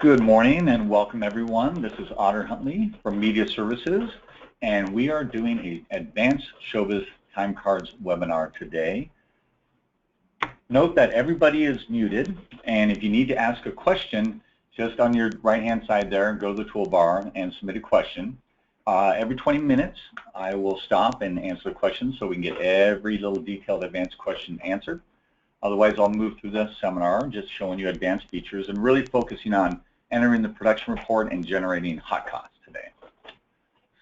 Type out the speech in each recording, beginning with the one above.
Good morning and welcome everyone. This is Otter Huntley from Media Services, and we are doing an advanced Showbiz Timecards webinar today. Note that everybody is muted, and if you need to ask a question, just on your right-hand side there, go to the toolbar and submit a question. Every 20 minutes, I will stop and answer the question so we can get every little detailed advanced question answered. Otherwise, I'll move through the seminar just showing you advanced features and really focusing on entering the production report and generating hot costs today.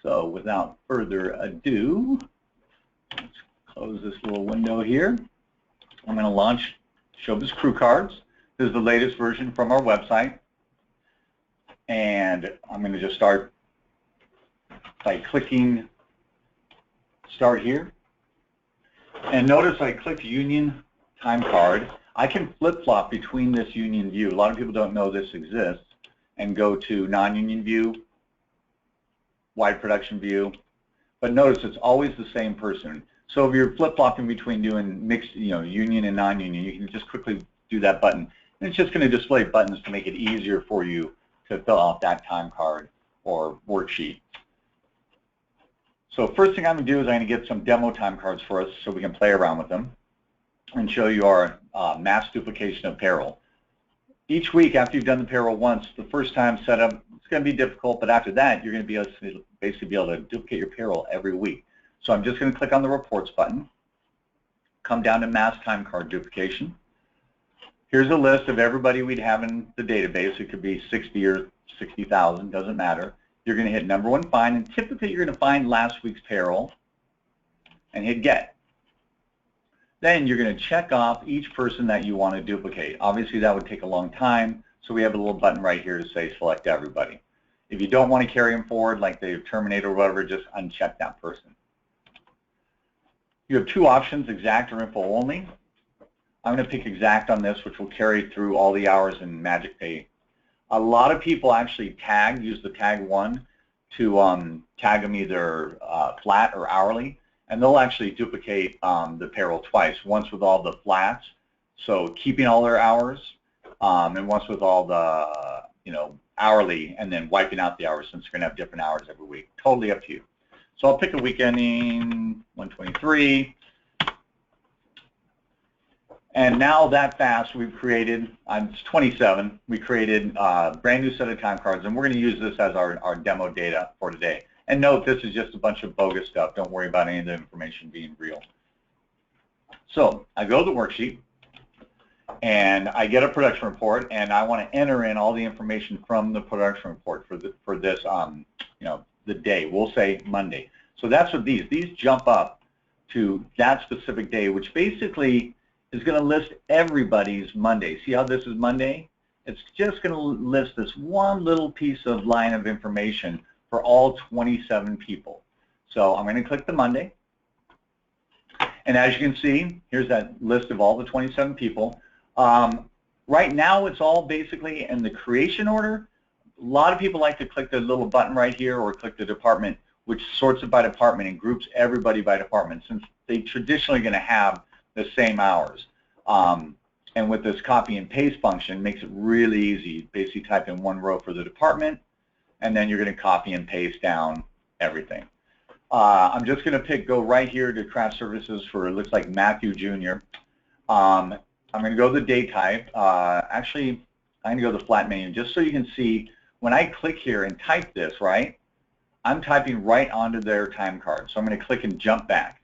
So without further ado, let's close this little window here. I'm going to launch Showbiz Crew Cards. This is the latest version from our website. And I'm going to just start by clicking Start Here. And notice I clicked Union Time Card. I can flip-flop between this union view. A lot of people don't know this exists. And go to non-union view, wide production view. But notice it's always the same person. So if you're flip-flopping between doing mixed, union and non-union, you can just quickly do that button. And it's just going to display buttons to make it easier for you to fill out that time card or worksheet. So first thing I'm going to do is I'm going to get some demo time cards for us so we can play around with them and show you our mass duplication of payroll. Each week after you've done the payroll once, the first time setup, it's going to be difficult, but after that, you're going to be able to basically be able to duplicate your payroll every week. So I'm just going to click on the Reports button, come down to Mass Time Card Duplication. Here's a list of everybody we'd have in the database. It could be 60 or 60,000, doesn't matter. You're going to hit number one, find, and typically you're going to find last week's payroll and hit Get. Then you're going to check off each person that you want to duplicate. Obviously, that would take a long time, so we have a little button right here to say Select Everybody. If you don't want to carry them forward, like they've terminated or whatever, just uncheck that person. You have two options, Exact or Info Only. I'm going to pick Exact on this, which will carry through all the hours in Magic Pay. A lot of people actually use the tag one to tag them either flat or hourly. And they'll actually duplicate the payroll twice, once with all the flats, so keeping all their hours, and once with all the hourly, and then wiping out the hours since you're going to have different hours every week. Totally up to you. So I'll pick a week ending 123. And now that fast, we've created, it's 27, we created a brand new set of time cards, and we're going to use this as our demo data for today. And note, this is just a bunch of bogus stuff. Don't worry about any of the information being real. So I go to the worksheet, and I get a production report, and I want to enter in all the information from the production report for this, the day. We'll say Monday. So that's what these jump up to that specific day, which basically is going to list everybody's Monday. See how this is Monday? It's just going to list this one little piece of line of information for all 27 people. So I'm going to click the Monday. And as you can see, here's that list of all the 27 people. Right now, it's all basically in the creation order. A lot of people like to click the little button right here or click the department, which sorts it by department and groups everybody by department, since they traditionally going to have the same hours. And with this copy and paste function, makes it really easy. Basically type in one row for the department, and then you're going to copy and paste down everything. I'm just going to go right here to craft services for, it looks like Matthew Jr. I'm going to go to the day type. Actually, I'm going to go to the flat menu just so you can see when I click here and type this, right, I'm typing right onto their time card. So I'm going to click and jump back.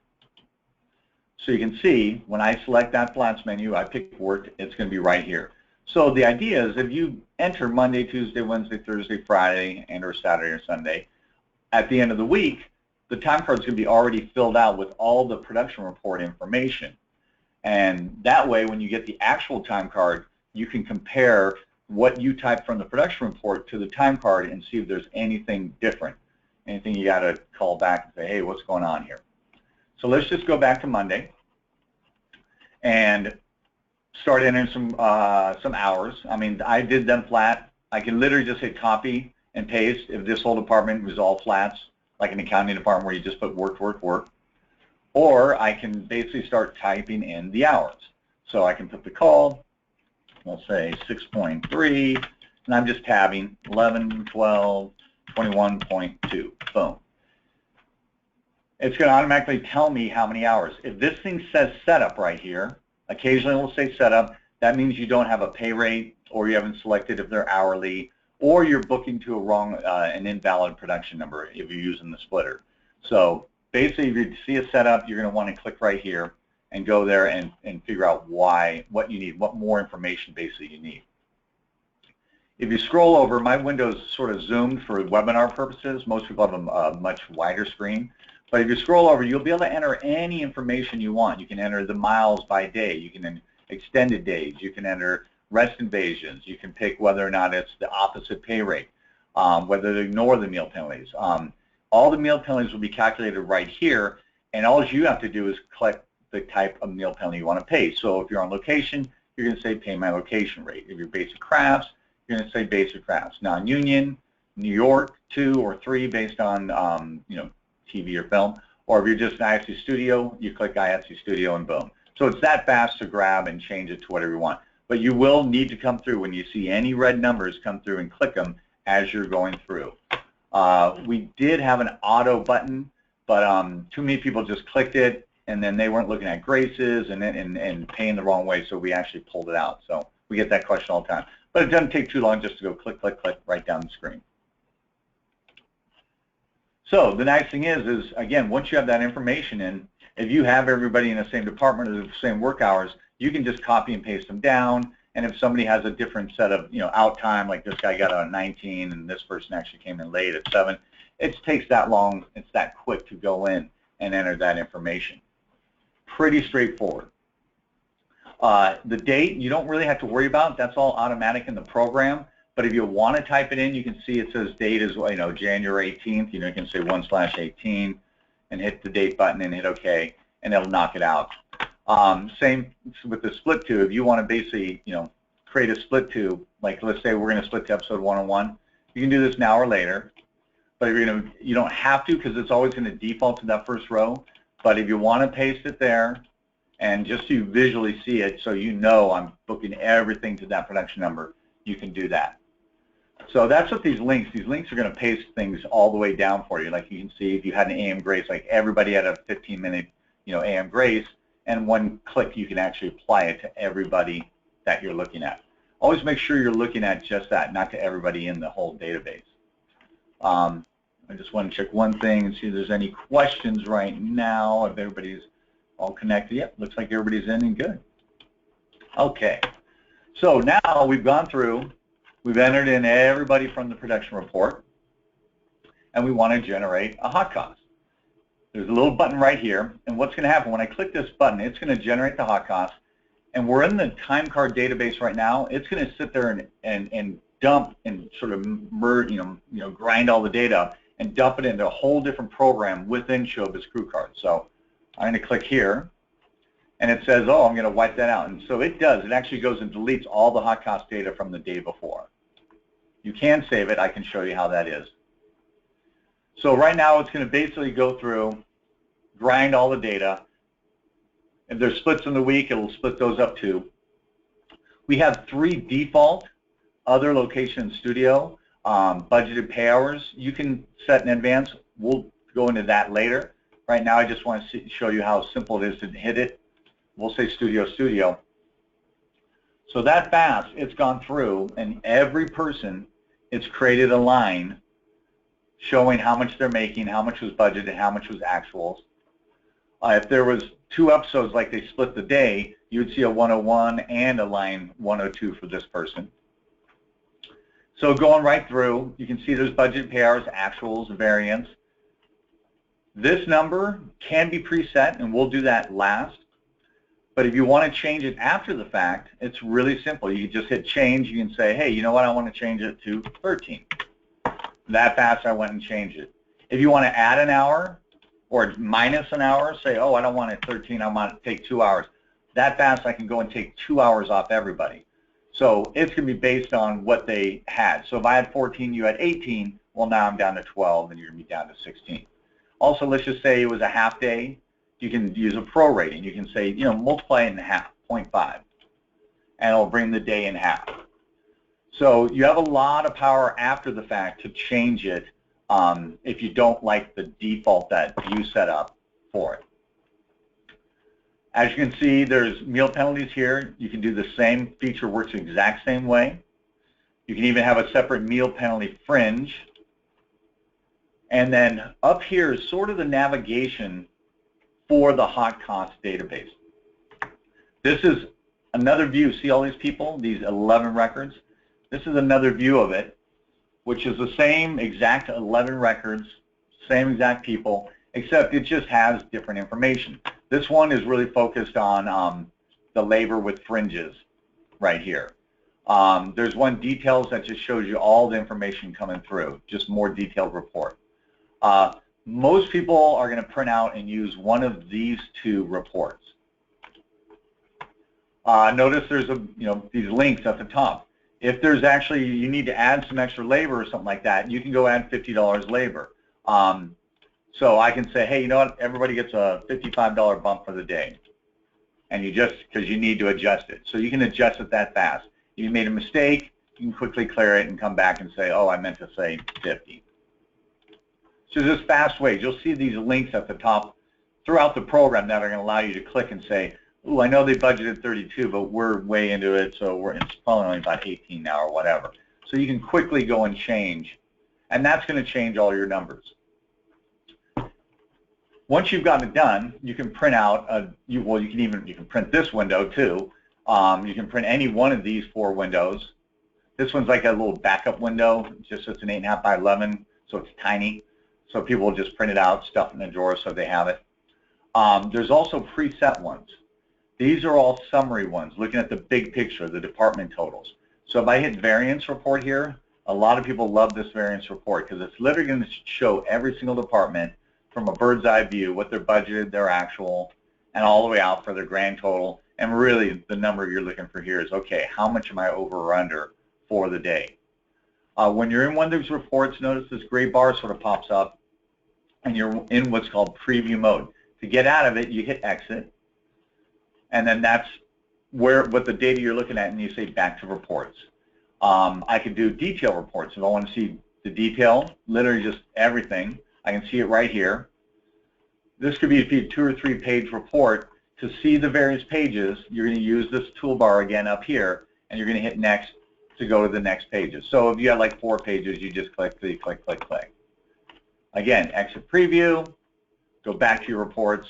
So you can see when I select that flats menu, I pick work, it's going to be right here. So the idea is if you enter Monday, Tuesday, Wednesday, Thursday, Friday, and or Saturday or Sunday, at the end of the week, the time card is going to be already filled out with all the production report information. And that way, when you get the actual time card, you can compare what you type from the production report to the time card and see if there's anything different. Anything you got to call back and say, hey, what's going on here? So let's just go back to Monday and start entering some hours. I mean, I did them flat. I can literally just hit copy and paste if this whole department was all flats, like an accounting department where you just put work, work, work. Or I can basically start typing in the hours. So I can put the call, we'll say 6.3, and I'm just tabbing 11, 12, 21.2, boom. It's going to automatically tell me how many hours. If this thing says setup right here, occasionally it will say setup, that means you don't have a pay rate, or you haven't selected if they're hourly, or you're booking to a wrong, an invalid production number if you're using the splitter. So basically, if you see a setup, you're going to want to click right here and go there and figure out what you need, what more information basically you need. If you scroll over, my window's sort of zoomed for webinar purposes. Most people have a much wider screen. But if you scroll over, you'll be able to enter any information you want. You can enter the miles by day. You can enter extended days. You can enter rest invasions. You can pick whether or not it's the opposite pay rate, whether to ignore the meal penalties. All the meal penalties will be calculated right here, and all you have to do is click the type of meal penalty you want to pay. So if you're on location, you're going to say pay my location rate. If you're basic crafts, you're going to say basic crafts. Non-union, New York, 2 or 3 based on TV or film. Or if you're just an IFC Studio, you click IFC Studio and boom. So it's that fast to grab and change it to whatever you want. But you will need to come through when you see any red numbers, come through and click them as you're going through. We did have an auto button, but too many people just clicked it, and then they weren't looking at graces and paying the wrong way, so we actually pulled it out. So we get that question all the time. But it doesn't take too long just to go click, click, click right down the screen. So the nice thing is again, once you have that information in, if you have everybody in the same department or the same work hours, you can just copy and paste them down. And if somebody has a different set of out time, like this guy got on 19 and this person actually came in late at 7, it takes that long, it's that quick to go in and enter that information. Pretty straightforward. The date, you don't really have to worry about. That's all automatic in the program. But if you want to type it in, you can see it says date is January 18th. You can say 1/18 and hit the date button and hit OK, and it'll knock it out. Same with the split tube. If you want to basically create a split tube, like let's say we're going to split to episode 101, you can do this an hour later. But if you don't have to, because it's always going to default to that first row. But if you want to paste it there, and just so you visually see it, so I'm booking everything to that production number, you can do that. So that's what these links are going to paste things all the way down for you. Like you can see, if you had an AM grace, like everybody had a 15-minute AM grace, and one click you can actually apply it to everybody that you're looking at. Always make sure you're looking at just that, not to everybody in the whole database. I just want to check one thing and see if there's any questions right now, if everybody's all connected. Yep, looks like everybody's in and good. Okay, so now we've gone through, we've entered in everybody from the production report, and we want to generate a hot cost. There's a little button right here, and what's going to happen when I click this button, it's going to generate the hot cost, and we're in the Timecard database right now. It's going to sit there and dump and sort of merge, grind all the data and dump it into a whole different program within Showbiz Crew Card. So I'm going to click here, and it says, oh, I'm going to wipe that out. And so it does. It actually goes and deletes all the hot cost data from the day before. You can save it. I can show you how that is. So right now it's going to basically go through, grind all the data. If there's splits in the week, it will split those up too. We have 3 default other location studio budgeted pay hours. You can set in advance. We'll go into that later. Right now I just want to show you how simple it is to hit it. We'll say studio. So that fast, it's gone through, and every person, it's created a line showing how much they're making, how much was budgeted, how much was actuals. If there was 2 episodes like they split the day, you would see a 101 and a line 102 for this person. So going right through, you can see there's budget pay hours, actuals, variance. This number can be preset, and we'll do that last. But if you want to change it after the fact, it's really simple. You can just hit change. You can say, hey, you know what? I want to change it to 13. That fast, I went and changed it. If you want to add an hour or minus an hour, say, oh, I don't want it 13. I want to take 2 hours. That fast, I can go and take 2 hours off everybody. So it's going to be based on what they had. So if I had 14, you had 18, well, now I'm down to 12, and you're going to be down to 16. Also, let's just say it was a half day. You can use a prorating. You can say, multiply it in half, 0.5, and it'll bring the day in half. So you have a lot of power after the fact to change it if you don't like the default that you set up for it. As you can see, there's meal penalties here. You can do the same feature, works the exact same way. You can even have a separate meal penalty fringe. And then up here is sort of the navigation for the hot cost database. This is another view. See all these people, these 11 records? This is another view of it, which is the same exact 11 records, same exact people, except it just has different information. This one is really focused on the labor with fringes right here. There's one details that just shows you all the information coming through, just more detailed report. Most people are going to print out and use one of these two reports. Notice there's these links at the top. If there's actually, you need to add some extra labor or something like that, you can go add $50 labor. So I can say, hey, you know what, everybody gets a $55 bump for the day. And you just, because you need to adjust it. So you can adjust it that fast. If you made a mistake, you can quickly clear it and come back and say, oh, I meant to say 50. So just fast ways. You'll see these links at the top throughout the program that are going to allow you to click and say, ooh, I know they budgeted 32, but we're way into it, so it's probably only about 18 now or whatever. So you can quickly go and change, and that's going to change all your numbers. Once you've got it done, you can print out you can print this window too. You can print any one of these 4 windows. This one's like a little backup window, just it's an 8.5 by 11, so it's tiny. So people will just print it out, stuff it in a drawer so they have it. There's also preset ones. These are all summary ones, looking at the big picture, the department totals. So if I hit Variance Report here, a lot of people love this Variance Report because it's literally going to show every single department from a bird's eye view, what their budgeted, their actual, and all the way out for their grand total. And really, the number you're looking for here is, okay, how much am I over or under for the day? When you're in one of these reports, notice this gray bar sort of pops up, and you're in what's called preview mode. To get out of it, you hit exit, and then that's what the data you're looking at, and you say back to reports. I could do detail reports. If I want to see the detail, literally just everything, I can see it right here. This could be a 2 or 3 page report. To see the various pages, you're going to use this toolbar again up here, and you're going to hit next to go to the next pages. So if you have like 4 pages, you just click, click, click, click, click. Again, exit preview, go back to your reports,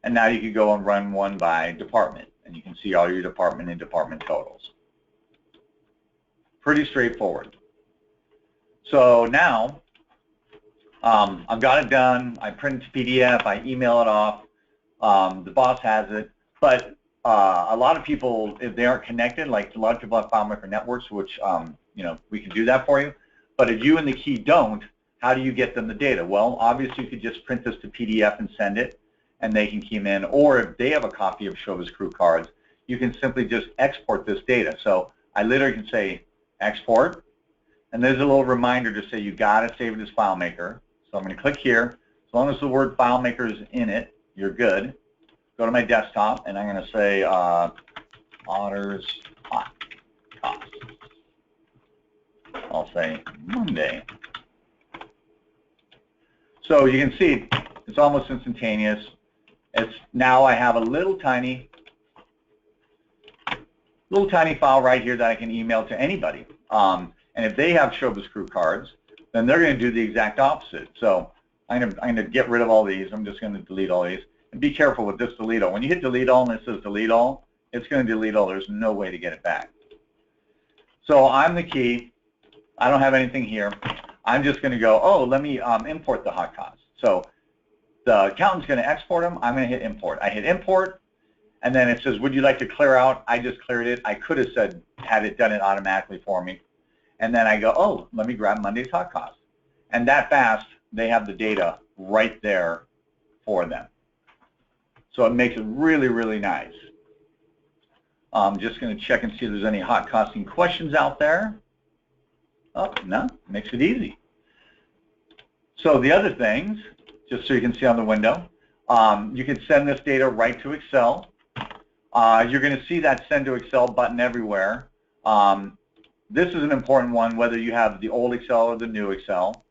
and now you can go and run one by department, and you can see all your department and department totals. Pretty straightforward. So now, I've got it done, I print it to PDF, I email it off, the boss has it, but a lot of people, if they aren't connected, like a lot of people have FileMaker networks, which we can do that for you, but if you and the key don't, how do you get them the data? Well, obviously you could just print this to PDF and send it, and they can key them in, or if they have a copy of Showbiz Crew cards, you can simply just export this data. So I literally can say export, and there's a little reminder to say you got to save it as FileMaker. So I'm going to click here. As long as the word FileMaker is in it, you're good. Go to my desktop, and I'm going to say Otter's Hot Cost. I'll say Monday. So you can see it's almost instantaneous. It's now I have a little tiny file right here that I can email to anybody. And if they have Showbiz Crew cards, then they're going to do the exact opposite. So I'm going to get rid of all these. I'm just going to delete all these. And be careful with this delete all. When you hit delete all and it says delete all, it's going to delete all. There's no way to get it back. So I'm the key. I don't have anything here. I'm just going to go, oh, let me import the hot costs. So the accountant's going to export them. I'm going to hit import. I hit import, and then it says, would you like to clear out? I just cleared it. I could have said, had it done it automatically for me. And then I go, oh, let me grab Monday's hot cost. And that fast, they have the data right there for them. So it makes it really, really nice. I'm just going to check and see if there's any hot costing questions out there. Oh, no, makes it easy. So the other things, just so you can see on the window, you can send this data right to Excel. You're going to see that send to Excel button everywhere. this is an important one, whether you have the old Excel or the new Excel.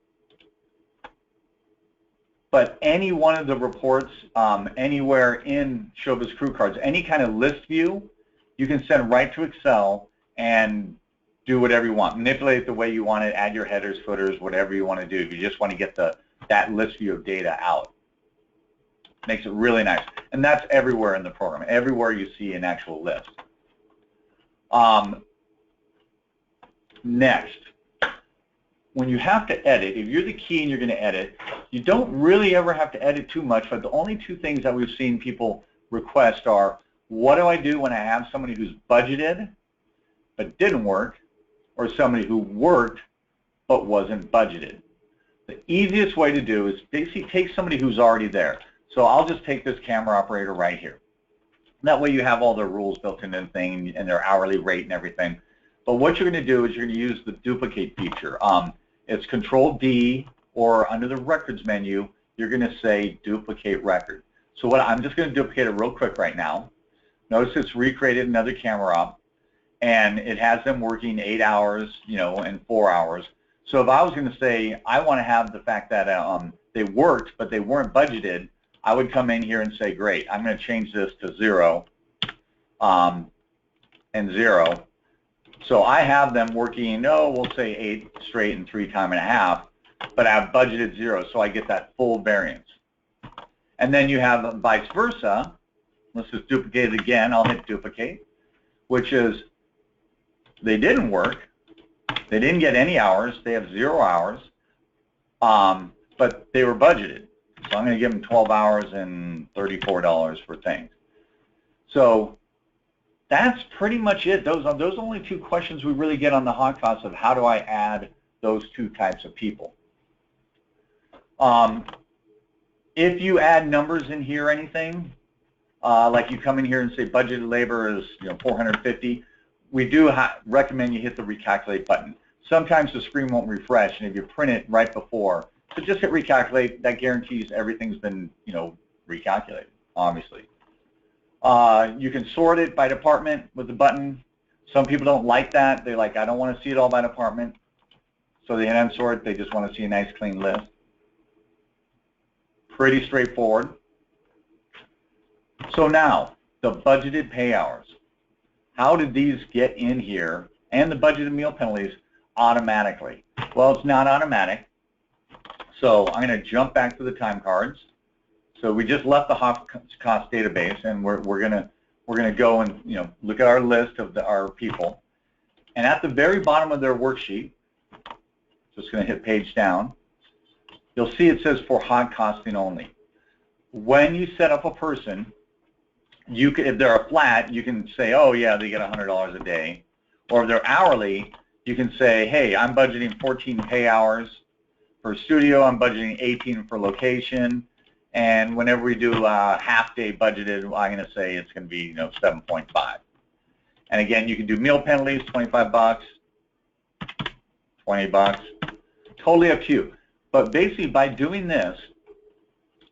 But any one of the reports, anywhere in Showbiz Crew Cards, any kind of list view, you can send right to Excel and do whatever you want. Manipulate it the way you want it, add your headers, footers, whatever you want to do. If you just want to get that list view of data out. Makes it really nice. And that's everywhere in the program, everywhere you see an actual list. Next, when you have to edit, if you're the key and you're going to edit, you don't really ever have to edit too much, but the only two things that we've seen people request are, what do I do when I have somebody who's budgeted but didn't work, or somebody who worked but wasn't budgeted? The easiest way to do is basically take somebody who's already there. So I'll just take this camera operator right here. That way you have all their rules built into the thing and their hourly rate and everything. But what you're going to do is you're going to use the duplicate feature. It's Control-D, or under the records menu, you're going to say duplicate record. So I'm just going to duplicate it real quick right now. Notice it's recreated another camera op, and it has them working 8 hours, and 4 hours. So if I was going to say I want to have the fact that they worked but they weren't budgeted, I would come in here and say, great, I'm going to change this to 0 and 0. So I have them working, we'll say 8 straight and 3 time and a half, but I've budgeted 0, so I get that full variance. And then you have vice versa. Let's just duplicate it again. I'll hit duplicate, which is they didn't work. They didn't get any hours. They have 0 hours, but they were budgeted. So I'm going to give them 12 hours and $34 for things. So that's pretty much it. Those are only 2 questions we really get on the hot costs of how do I add those 2 types of people. If you add numbers in here or anything, like you come in here and say budgeted labor is $450, we do recommend you hit the recalculate button. Sometimes the screen won't refresh, and if you print it right before, so just hit recalculate. That guarantees everything's been recalculated, obviously. You can sort it by department with the button. Some people don't like that. They're like, I don't want to see it all by department. So they hit unsort. They just want to see a nice clean list. Pretty straightforward. So now, the budgeted pay hours. How did these get in here, and the budgeted meal penalties, automatically? Well, it's not automatic. So I'm going to jump back to the time cards. So we just left the hot cost database, and we're going to go and look at our list of our people. And at the very bottom of their worksheet, just going to hit page down, you'll see it says for hot costing only. When you set up a person, you can, if they're a flat, you can say, oh yeah, they get $100 a day. Or if they're hourly, you can say, hey, I'm budgeting 14 pay hours for studio, I'm budgeting 18 for location, and whenever we do half day budgeted, I'm going to say it's going to be 7.5. And again, you can do meal penalties, 25 bucks, 20 bucks, totally up to you. But basically, by doing this,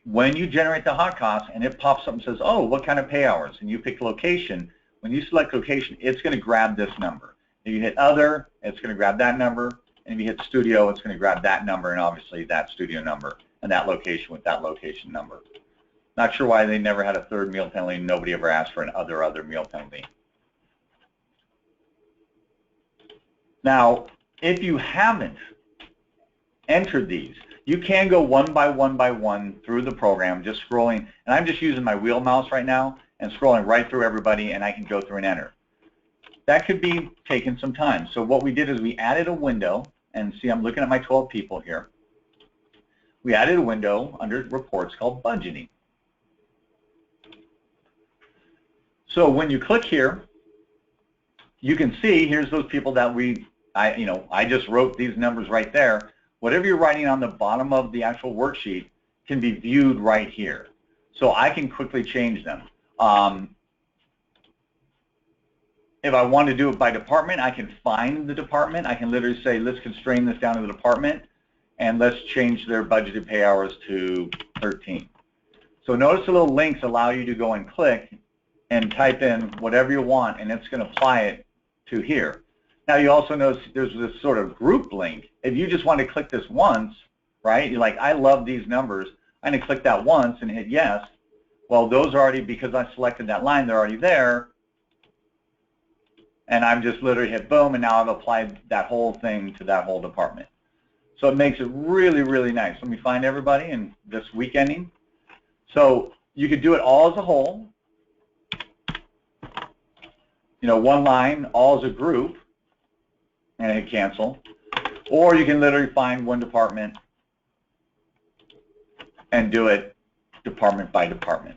when you generate the hot cost and it pops up and says, oh, what kind of pay hours? And you pick location, when you select location, it's going to grab this number. If you hit other, it's going to grab that number. And if you hit studio, it's going to grab that number and obviously that studio number and that location with that location number. Not sure why they never had a third meal penalty and nobody ever asked for an other meal penalty. Now, if you haven't entered these, you can go one by one through the program, just scrolling, and I'm just using my wheel mouse right now and scrolling right through everybody, and I can go through and enter. That could be taking some time. So what we did is we added a window, and see, I'm looking at my 12 people here. We added a window under reports called budgeting. So when you click here, you can see here's those people that I just wrote these numbers right there. Whatever you're writing on the bottom of the actual worksheet can be viewed right here. So I can quickly change them. If I want to do it by department, I can find the department. I can literally say, let's constrain this down to the department, and let's change their budgeted pay hours to 13. So notice the little links allow you to go and click and type in whatever you want, and it's going to apply it to here. Now you also notice there's this sort of group link. If you just want to click this once, right, you're like, I love these numbers, I'm going to click that once and hit yes. Well, those are already, because I selected that line, they're already there. And I've just literally hit boom, and now I've applied that whole thing to that whole department. So it makes it really, really nice. Let me find everybody in this week ending. So you could do it all as a whole, one line, all as a group, and hit cancel. Or you can literally find one department and do it department by department.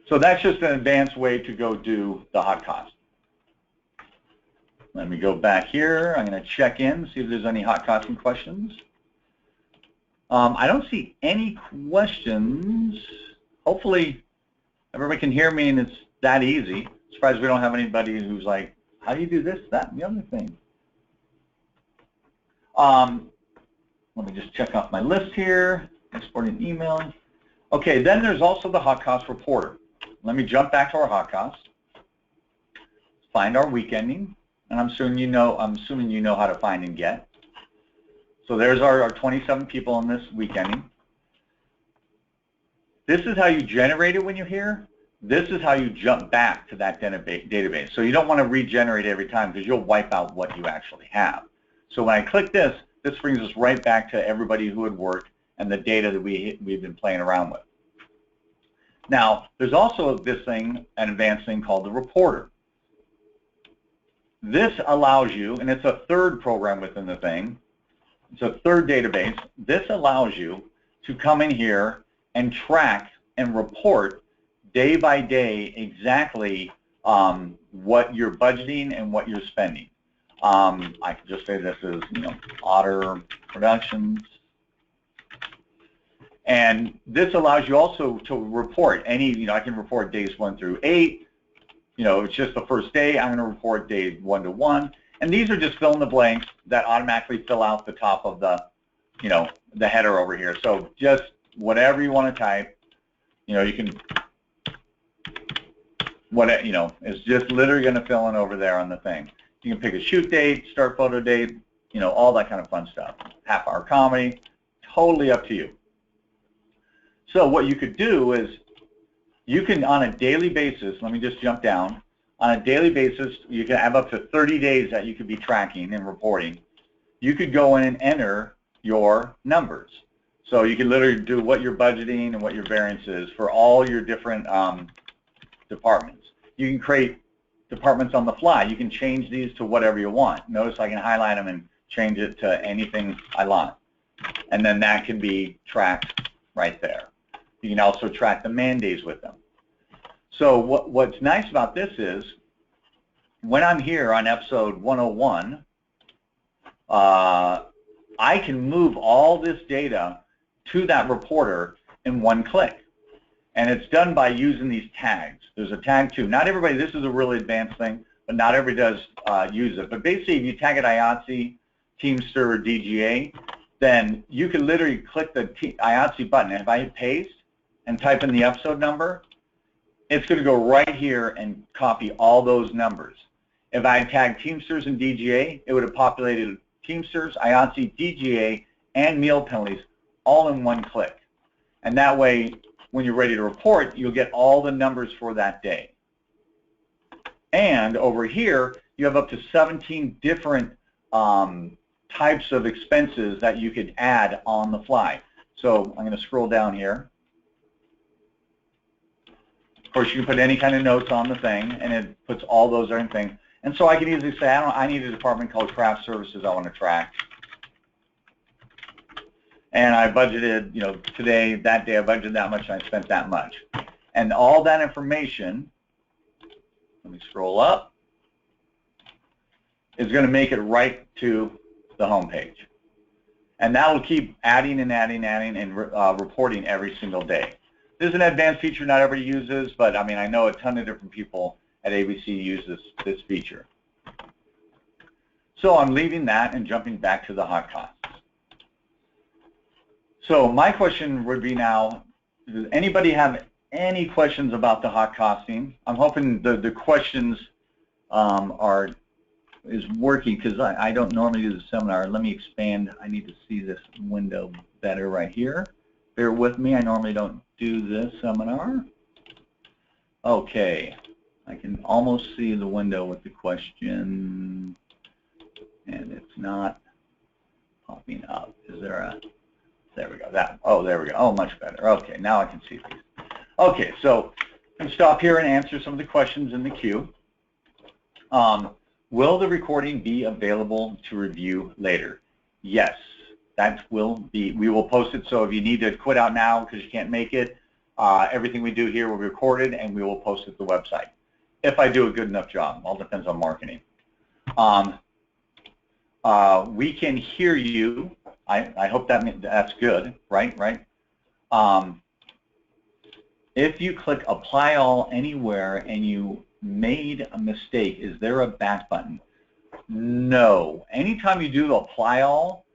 So that's just an advanced way to go do the hot cost. Let me go back here. I'm going to check in, see if there's any hot costing questions. I don't see any questions. Hopefully everybody can hear me and it's that easy. Surprised we don't have anybody who's like, how do you do this, that, and the other thing? Let me just check off my list here. Exporting email. Okay, then there's also the hot cost reporter. Let me jump back to our hot cost. Find our week ending, and I'm assuming you know how to find and get. So there's our 27 people in this week ending. This is how you generate it when you're here. This is how you jump back to that database. So you don't want to regenerate every time because you'll wipe out what you actually have. So when I click this, this brings us right back to everybody who had worked and the data that we've been playing around with. Now, there's also this thing, an advanced thing called the reporter. This allows you, and it's a third program within the thing, it's a third database. This allows you to come in here and track and report day by day exactly what you're budgeting and what you're spending. I could just say this is, Otter Productions. And this allows you also to report any, I can report days 1 through 8. It's just the first day. I'm going to report day 1 to 1. And these are just fill in the blanks that automatically fill out the top of the, the header over here. So just whatever you want to type, you can, it's just literally going to fill in over there on the thing. You can pick a shoot date, start photo date, all that kind of fun stuff. Half-hour comedy, totally up to you. So what you could do is you can, on a daily basis, let me just jump down. On a daily basis, you can have up to 30 days that you could be tracking and reporting. You could go in and enter your numbers. So you can literally do what you're budgeting and what your variance is for all your different departments. You can create departments on the fly. You can change these to whatever you want. Notice I can highlight them and change it to anything I want. And then that can be tracked right there. You can also track the man days with them. So what's nice about this is when I'm here on episode 101, I can move all this data to that reporter in one click. And it's done by using these tags. There's a tag too. Not everybody, this is a really advanced thing, but not everybody does use it. But basically, if you tag it IATSE, Teamster, or DGA, then you can literally click the IATSE button. And if I hit paste and type in the episode number, it's going to go right here and copy all those numbers. If I tagged Teamsters and DGA, it would have populated Teamsters, IATSE, DGA, and meal penalties all in one click. And that way, when you're ready to report, you'll get all the numbers for that day. And over here, you have up to 17 different types of expenses that you could add on the fly. So I'm going to scroll down here. Of course, you can put any kind of notes on the thing, and it puts all those different things. And so I can easily say, I need a department called craft services I want to track. And I budgeted, today, that day, I budgeted that much, and I spent that much. And all that information, let me scroll up, is going to make it right to the home page. And that will keep adding and adding and reporting every single day. This is an advanced feature not everybody uses, but I know a ton of different people at ABC use this feature. So I'm leaving that and jumping back to the hot costs. So my question would be now, does anybody have any questions about the hot costing? I'm hoping the questions is working, because I don't normally do the seminar. Let me expand. I need to see this window better right here. Bear with me. I normally don't do this seminar. Okay. I can almost see the window with the question, and it's not popping up. Is there a... There we go. There we go. Oh, much better. Okay, now I can see these. Okay, so I'm going to stop here and answer some of the questions in the queue. Will the recording be available to review later? Yes, that will be. We will post it, so if you need to quit out now because you can't make it, everything we do here will be recorded and we will post it to the website. If I do a good enough job, all depends on marketing. We can hear you. I hope that's good, right? If you click Apply All anywhere and you made a mistake, is there a back button? No. Anytime you do Apply All,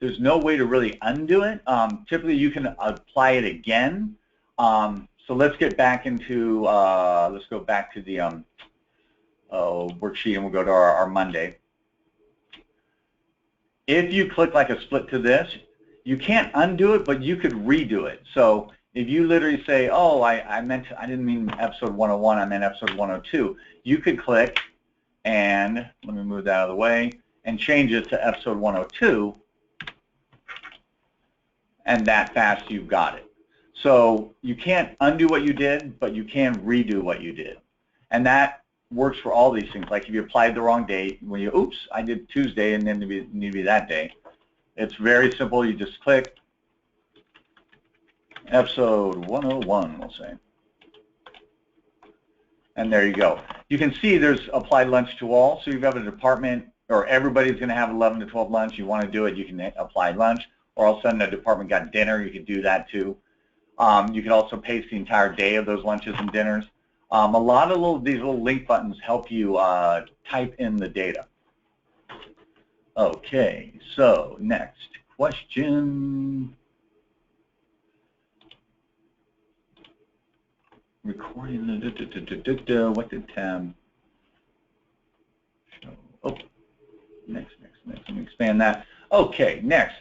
there's no way to really undo it. Typically, you can apply it again. So let's get back into, let's go back to the worksheet, and we'll go to our Monday. If you click like a split to this, you can't undo it, but you could redo it. So if you literally say, oh, I didn't mean episode 101, I meant episode 102, you could click and, let me move that out of the way, and change it to episode 102, and that fast you've got it. So you can't undo what you did, but you can redo what you did. And that works for all these things. Like if you applied the wrong date, when you, oops, I did Tuesday and then it need to be that day. It's very simple. You just click episode 101, we'll say. And there you go. You can see there's applied lunch to all. So you have a department, or everybody's going to have 11 to 12 lunch. You want to do it, you can apply lunch. Or all of a sudden a department got dinner, you could do that too. You can also paste the entire day of those lunches and dinners. A lot of these little link buttons help you type in the data. Okay, so next question. Recording, what did tab show? Oh, next. Let me expand that. Okay, next.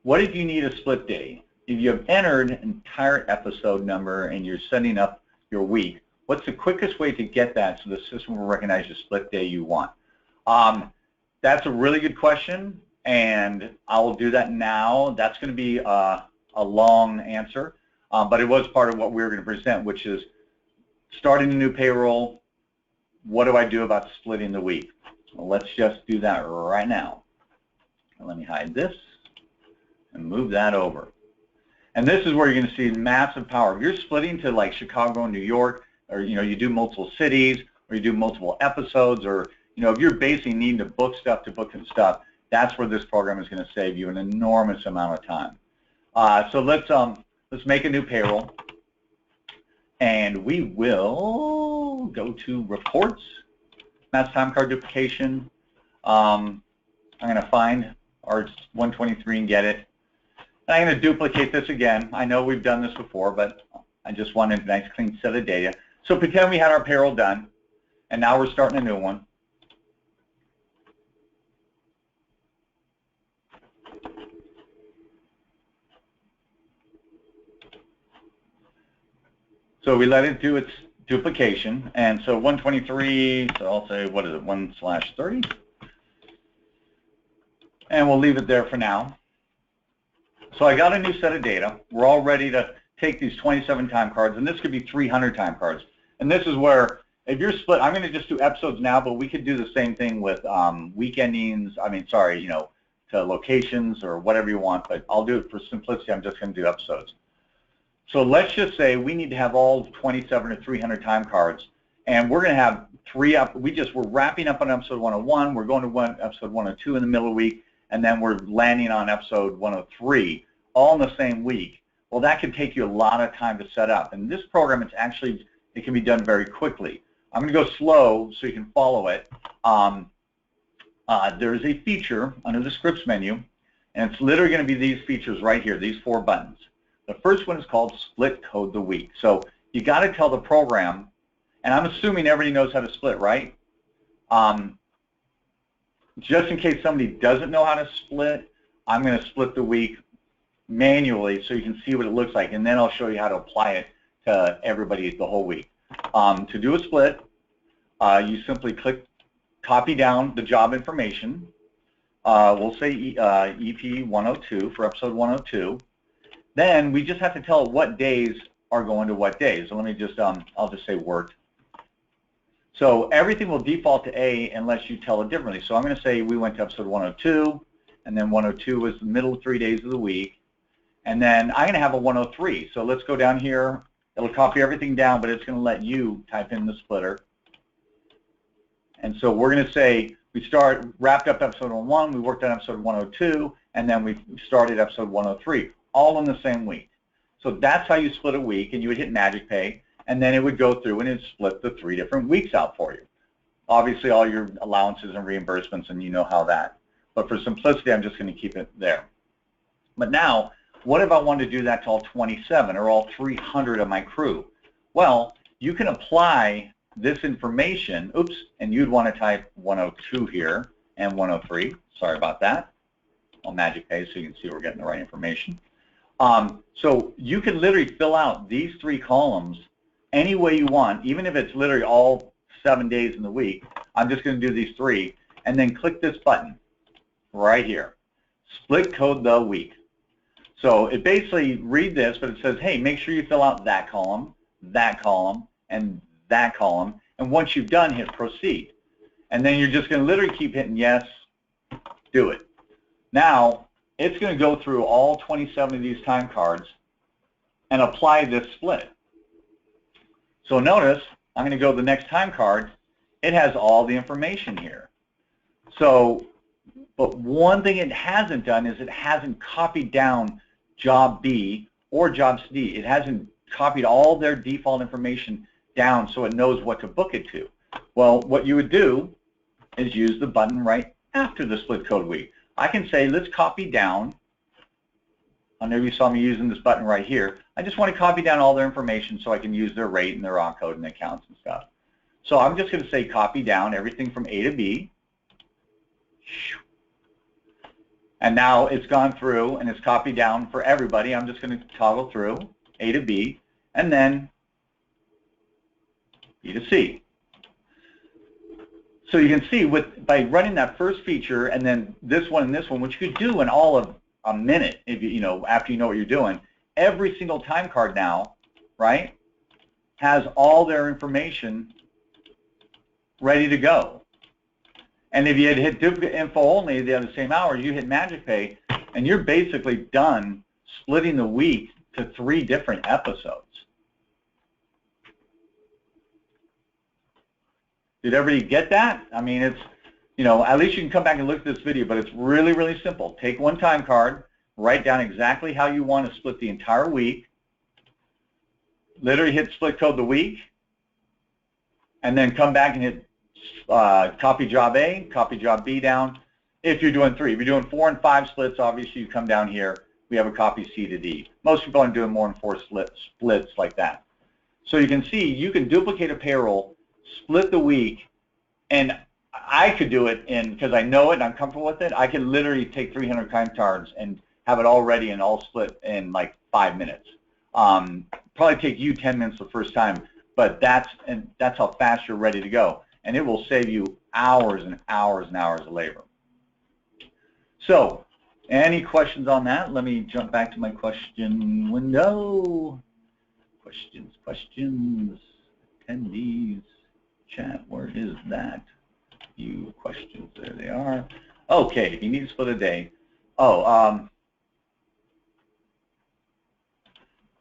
What if you need a split day? If you have entered an entire episode number and you're setting up your week, what's the quickest way to get that so the system will recognize the split day you want? That's a really good question, and I will do that now. That's going to be a long answer, but it was part of what we were going to present, which is starting a new payroll. What do I do about splitting the week? Well, let's just do that right now. Let me hide this and move that over. And this is where you're going to see massive power. If you're splitting to like Chicago and New York, or you do multiple cities, or you do multiple episodes, or if you're basically needing to book stuff, that's where this program is going to save you an enormous amount of time. So let's make a new payroll, and we will go to reports, mass time card duplication. I'm going to find our 123 and get it. And I'm going to duplicate this again. I know we've done this before, but I just wanted a nice clean set of data. So pretend we had our payroll done, and now we're starting a new one. So we let it do its duplication, and so 123, so I'll say, what is it, 1/30? And we'll leave it there for now. So I got a new set of data. We're all ready to take these 27 time cards, and this could be 300 time cards. And this is where, if you're split, I'm going to just do episodes now, but we could do the same thing with week endings, to locations or whatever you want, but I'll do it for simplicity. I'm just going to do episodes. So let's just say we need to have all 27 or 300 time cards, and we're going to have we're wrapping up on episode 101, we're going to episode 102 in the middle of the week, and then we're landing on episode 103, all in the same week. Well, that can take you a lot of time to set up. And this program, it can be done very quickly. I'm going to go slow so you can follow it. There's a feature under the scripts menu, and it's literally going to be these features right here, these 4 buttons. The first one is called Split Code the Week. So you got to tell the program, And I'm assuming everybody knows how to split, right? Just in case somebody doesn't know how to split, I'm going to split the week manually so you can see what it looks like, and then I'll show you how to apply it to everybody the whole week. To do a split, you simply click copy down the job information. We'll say EP 102 for episode 102. Then we just have to tell it what days are going to what days. So let me just, I'll just say worked. So everything will default to A unless you tell it differently. So I'm going to say we went to episode 102, and then 102 was the middle 3 days of the week. And then I'm going to have a 103. So let's go down here. It'll copy everything down, but it's going to let you type in the splitter. And so we're going to say we wrapped up episode 101, we worked on episode 102, and then we started episode 103, all in the same week. So that's how you split a week, and you would hit Magic Pay, and then it would go through and it'd split the 3 different weeks out for you. Obviously, all your allowances and reimbursements, and you know how that. But for simplicity, I'm just going to keep it there. But now, what if I wanted to do that to all 27 or all 300 of my crew? Well, you can apply this information, and you'd want to type 102 here and 103. Sorry about that. I'll Magic Pay so you can see we're getting the right information. So you can literally fill out these 3 columns any way you want, even if it's literally all 7 days in the week. I'm just going to do these 3, and then click this button right here, split code the week. So it basically read this, but it says, hey, make sure you fill out that column, and that column, and once you've done, hit proceed. And then you're just going to literally keep hitting yes, do it. Now, it's going to go through all 27 of these time cards and apply this split. So notice, I'm going to go to the next time card. It has all the information here. So, but one thing it hasn't done is it hasn't copied down job B or job C. It hasn't copied all their default information down so it knows what to book it to. Well, what you would do is use the button right after the split code week. I can say, let's copy down. I know you saw me using this button right here. I just want to copy down all their information so I can use their rate and their raw code and accounts and stuff. So I'm just going to say copy down everything from A to B. And now it's gone through and it's copied down for everybody. I'm just going to toggle through A to B and then B to C. So you can see by running that first feature and then this one and this one, which you could do in all of a minute if after you know what you're doing, every single time card now, right, has all their information ready to go. And if you had hit duplicate info only the same hours, you hit Magic Pay, and you're basically done splitting the week to 3 different episodes. Did everybody get that? I mean, it's, at least you can come back and look at this video, but it's really, really simple. Take one time card, write down exactly how you want to split the entire week, literally hit split code the week, and then come back and hit copy job A, copy job B down. If you're doing 3, if you're doing 4 and 5 splits, obviously you come down here. We have a copy C to D. Most people aren't doing more than 4 splits like that. So you can see you can duplicate a payroll, split the week, and I could do it because I know it and I'm comfortable with it. I could literally take 300 time cards and have it all ready and all split in like 5 minutes. Probably take you 10 minutes the first time, but that's how fast you're ready to go. And it will save you hours and hours and hours of labor. So, any questions on that? Let me jump back to my question window. Questions, attendees, chat, where is that? You questions, there they are. Okay, if you need to split a day.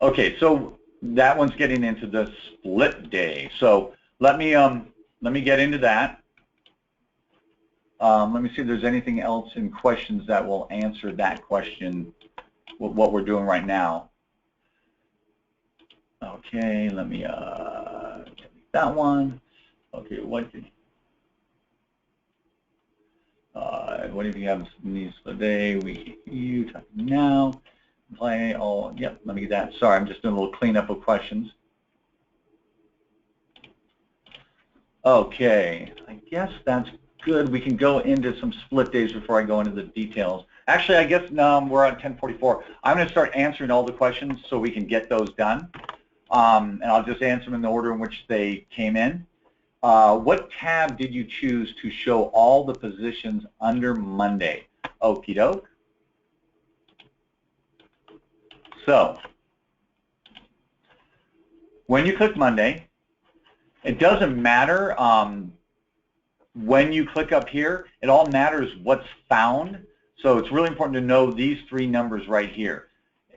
Okay, so that one's getting into the split day. So let me get into that. Let me see if there's anything else in questions that will answer that question, what we're doing right now. Okay, let me that one. Okay, what if you have needs for the day? You type now. Play all. Yep. Let me get that. Sorry, I'm just doing a little cleanup of questions. Okay, I guess that's good. We can go into some split days before I go into the details. Actually, I guess we're at 10:44. I'm going to start answering all the questions so we can get those done. And I'll just answer them in the order in which they came in. What tab did you choose to show all the positions under Monday? Okie doke. So, when you click Monday, it doesn't matter when you click up here. It all matters what's found. So it's really important to know these three numbers right here.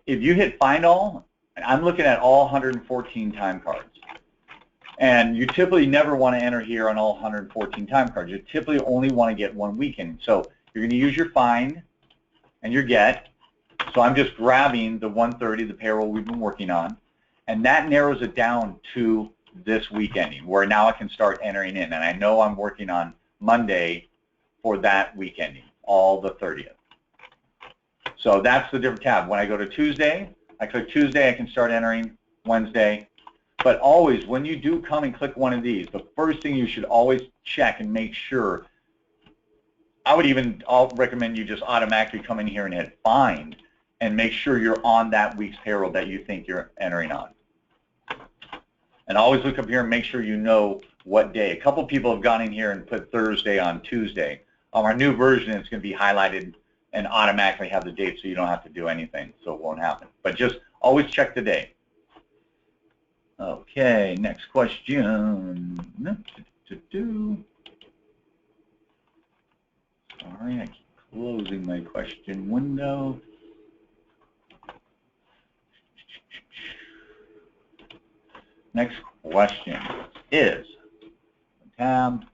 If you hit Find All, I'm looking at all 114 time cards. And you typically never want to enter here on all 114 time cards. You typically only want to get one weekend. So you're going to use your Find and your Get. So I'm just grabbing the 130, the payroll we've been working on. And that narrows it down to this week ending, where now I can start entering in. And I know I'm working on Monday for that week ending, all the 30th. So that's the different tab. When I go to Tuesday, I click Tuesday, I can start entering Wednesday. But always, when you do come and click one of these, the first thing you should always check and make sure, I'll recommend you just automatically come in here and hit Find and make sure you're on that week's payroll that you think you're entering on. And always look up here and make sure you know what day. A couple people have gone in here and put Thursday on Tuesday. On our new version, it's going to be highlighted and automatically have the date so you don't have to do anything, so it won't happen. But just always check the day. Okay, next question. Sorry, I keep closing my question window. Next question is, tab,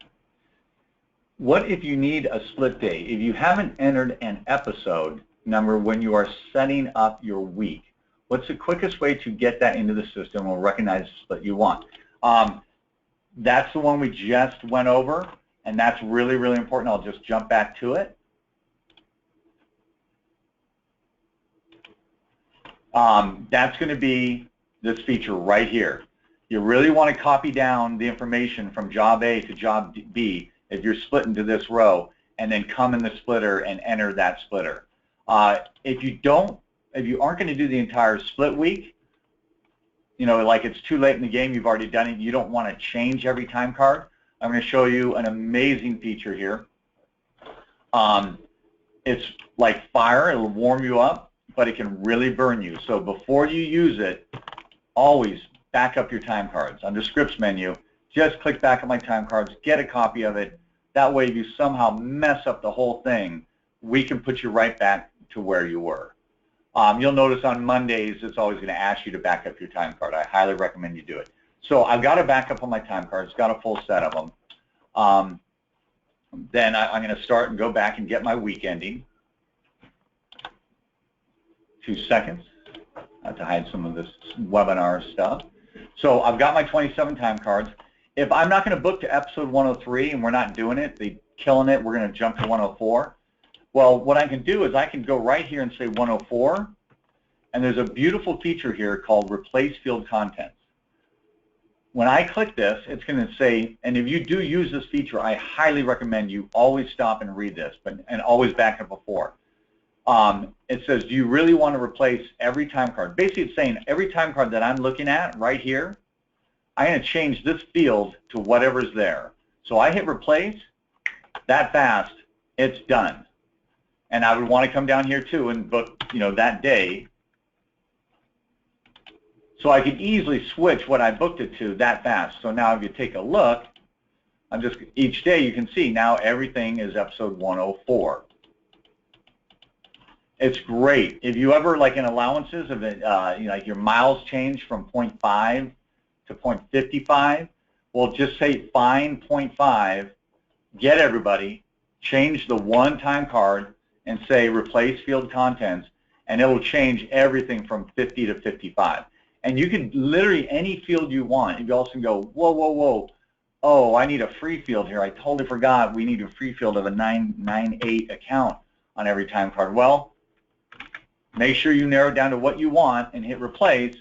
what if you need a split day? If you haven't entered an episode number when you are setting up your week, what's the quickest way to get that into the system or recognize the split you want? That's the one we just went over, and that's really, really important. I'll just jump back to it. That's going to be this feature right here. You really want to copy down the information from job A to job B if you're split into this row, and then come in the splitter and enter that splitter. If you aren't going to do the entire split week, you know, like it's too late in the game, you've already done it, you don't want to change every time card, I'm going to show you an amazing feature here. It's like fire, it'll warm you up, but it can really burn you. So before you use it, always back up your time cards. Under Scripts menu, just click back on my time cards, get a copy of it. That way if you somehow mess up the whole thing, we can put you right back to where you were. You'll notice on Mondays, it's always going to ask you to back up your time card. I highly recommend you do it. So I've got a backup on my time cards, got a full set of them. Then I'm going to start and go back and get my week ending. 2 seconds. I have to hide some of this webinar stuff. So I've got my 27 time cards. If I'm not going to book to episode 103 and we're not doing it, they're killing it, we're going to jump to 104. Well, what I can do is I can go right here and say 104, and there's a beautiful feature here called Replace Field Contents. When I click this, it's going to say, and if you do use this feature, I highly recommend you always stop and read this, and always back up before. It says, do you really want to replace every time card? Basically, it's saying every time card that I'm looking at right here, I'm going to change this field to whatever's there. So I hit replace, that fast, it's done. And I would want to come down here too and book, you know, that day. So I could easily switch what I booked it to that fast. So now if you take a look, each day you can see now everything is episode 104. It's great. If you ever, like in allowances, if it, you know, like your miles change from 0.5 to 0.55, well, just say find 0.5, get everybody, change the one time card, and say replace field contents, and it'll change everything from 50 to 55. And you can literally any field you want. You also can go, whoa, whoa, whoa. Oh, I need a free field here. I totally forgot we need a free field of a 998 account on every time card. Well, make sure you narrow it down to what you want and hit replace.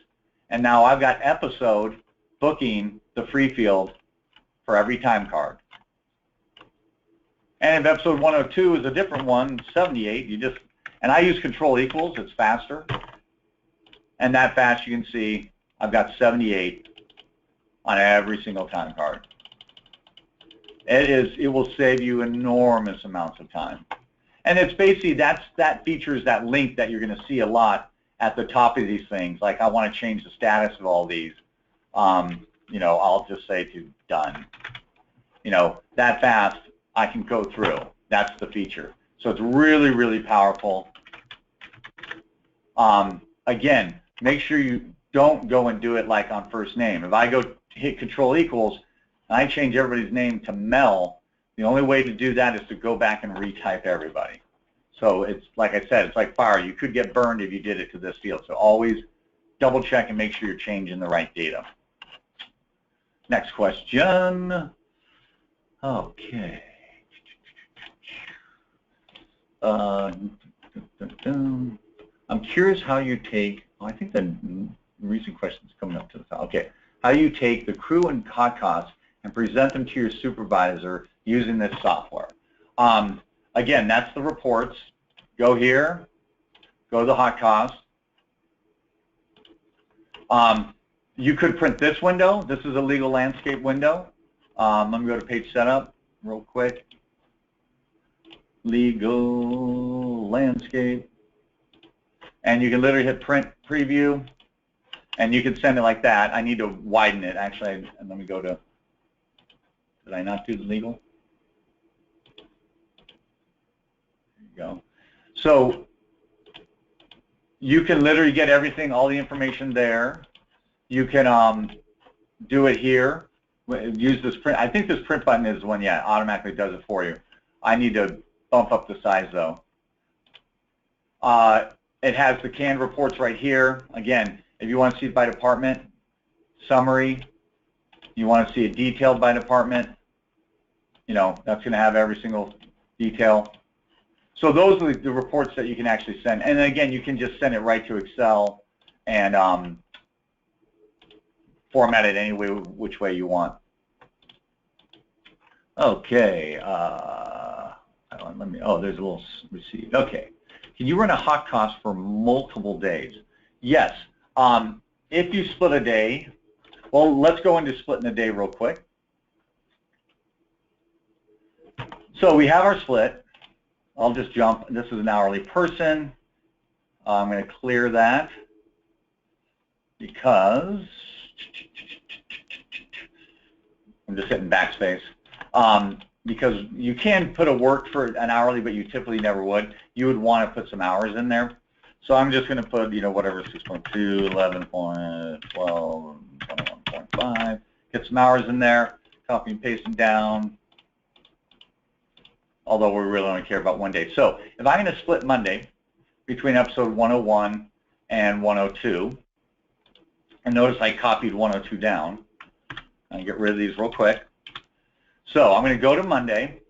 And now I've got episode booking the free field for every time card. And if episode 102 is a different one, 78, and I use control equals, it's faster. And that fast, you can see I've got 78 on every single time card. It will save you enormous amounts of time. And it's basically, that features that link that you're going to see a lot at the top of these things. Like, I want to change the status of all these. You know, I'll just say to done. You know, that fast, I can go through. That's the feature. So it's really, really powerful. Again, make sure you don't go and do it like on first name. If I go hit control equals and I change everybody's name to Mel, the only way to do that is to go back and retype everybody. So it's, like I said, it's like fire. You could get burned if you did it to this field. So always double check and make sure you're changing the right data. Next question. Okay. I'm curious how you take, I think the recent question is coming up to the top. Okay. How you take the crew and hot costs and present them to your supervisor using this software. Again, that's the reports. Go here, go to the hot costs. You could print this window. This is a legal landscape window. Let me go to page setup real quick. Legal landscape. And you can literally hit print preview, and you can send it like that. I need to widen it. Actually, let me go to, did I not do the legal? There you go. So you can literally get everything, all the information there. You can do it here. Use this print. I think this print button is the one, yeah, automatically does it for you. I need to bump up the size though. It has the canned reports right here. Again, if you want to see it by department, summary, you want to see it detailed by department, you know, that's going to have every single detail. So those are the reports that you can actually send. And then again, you can just send it right to Excel and format it any way, which way you want. Okay. Let me, oh, there's a little receipt. Okay. Can you run a hot cost for multiple days? Yes. If you split a day, well, let's go into splitting a day real quick. So we have our split. I'll just jump. This is an hourly person. I'm going to clear that because I'm just hitting backspace. Because you can put a work for an hourly, but you typically never would. You would want to put some hours in there. So I'm just going to put, you know, whatever, 6.2, 11.12, 21.5. Get some hours in there, copy and paste them down, although we really only care about one day. So if I'm going to split Monday between episode 101 and 102, and notice I copied 102 down. I'll get rid of these real quick. So I'm going to go to Monday,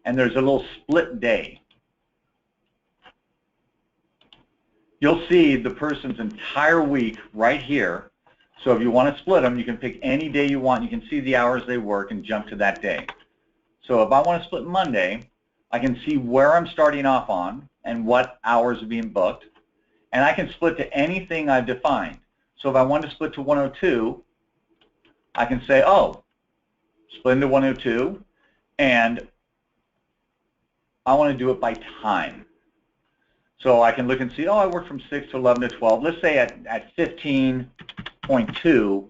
and there's a little split day. You'll see the person's entire week right here. So if you want to split them, you can pick any day you want. You can see the hours they work and jump to that day. So if I want to split Monday, I can see where I'm starting off on and what hours are being booked. And I can split to anything I've defined. So if I want to split to 102, I can say, oh, split into 102, and I want to do it by time. So I can look and see, oh, I work from 6 to 11 to 12. Let's say at 15.2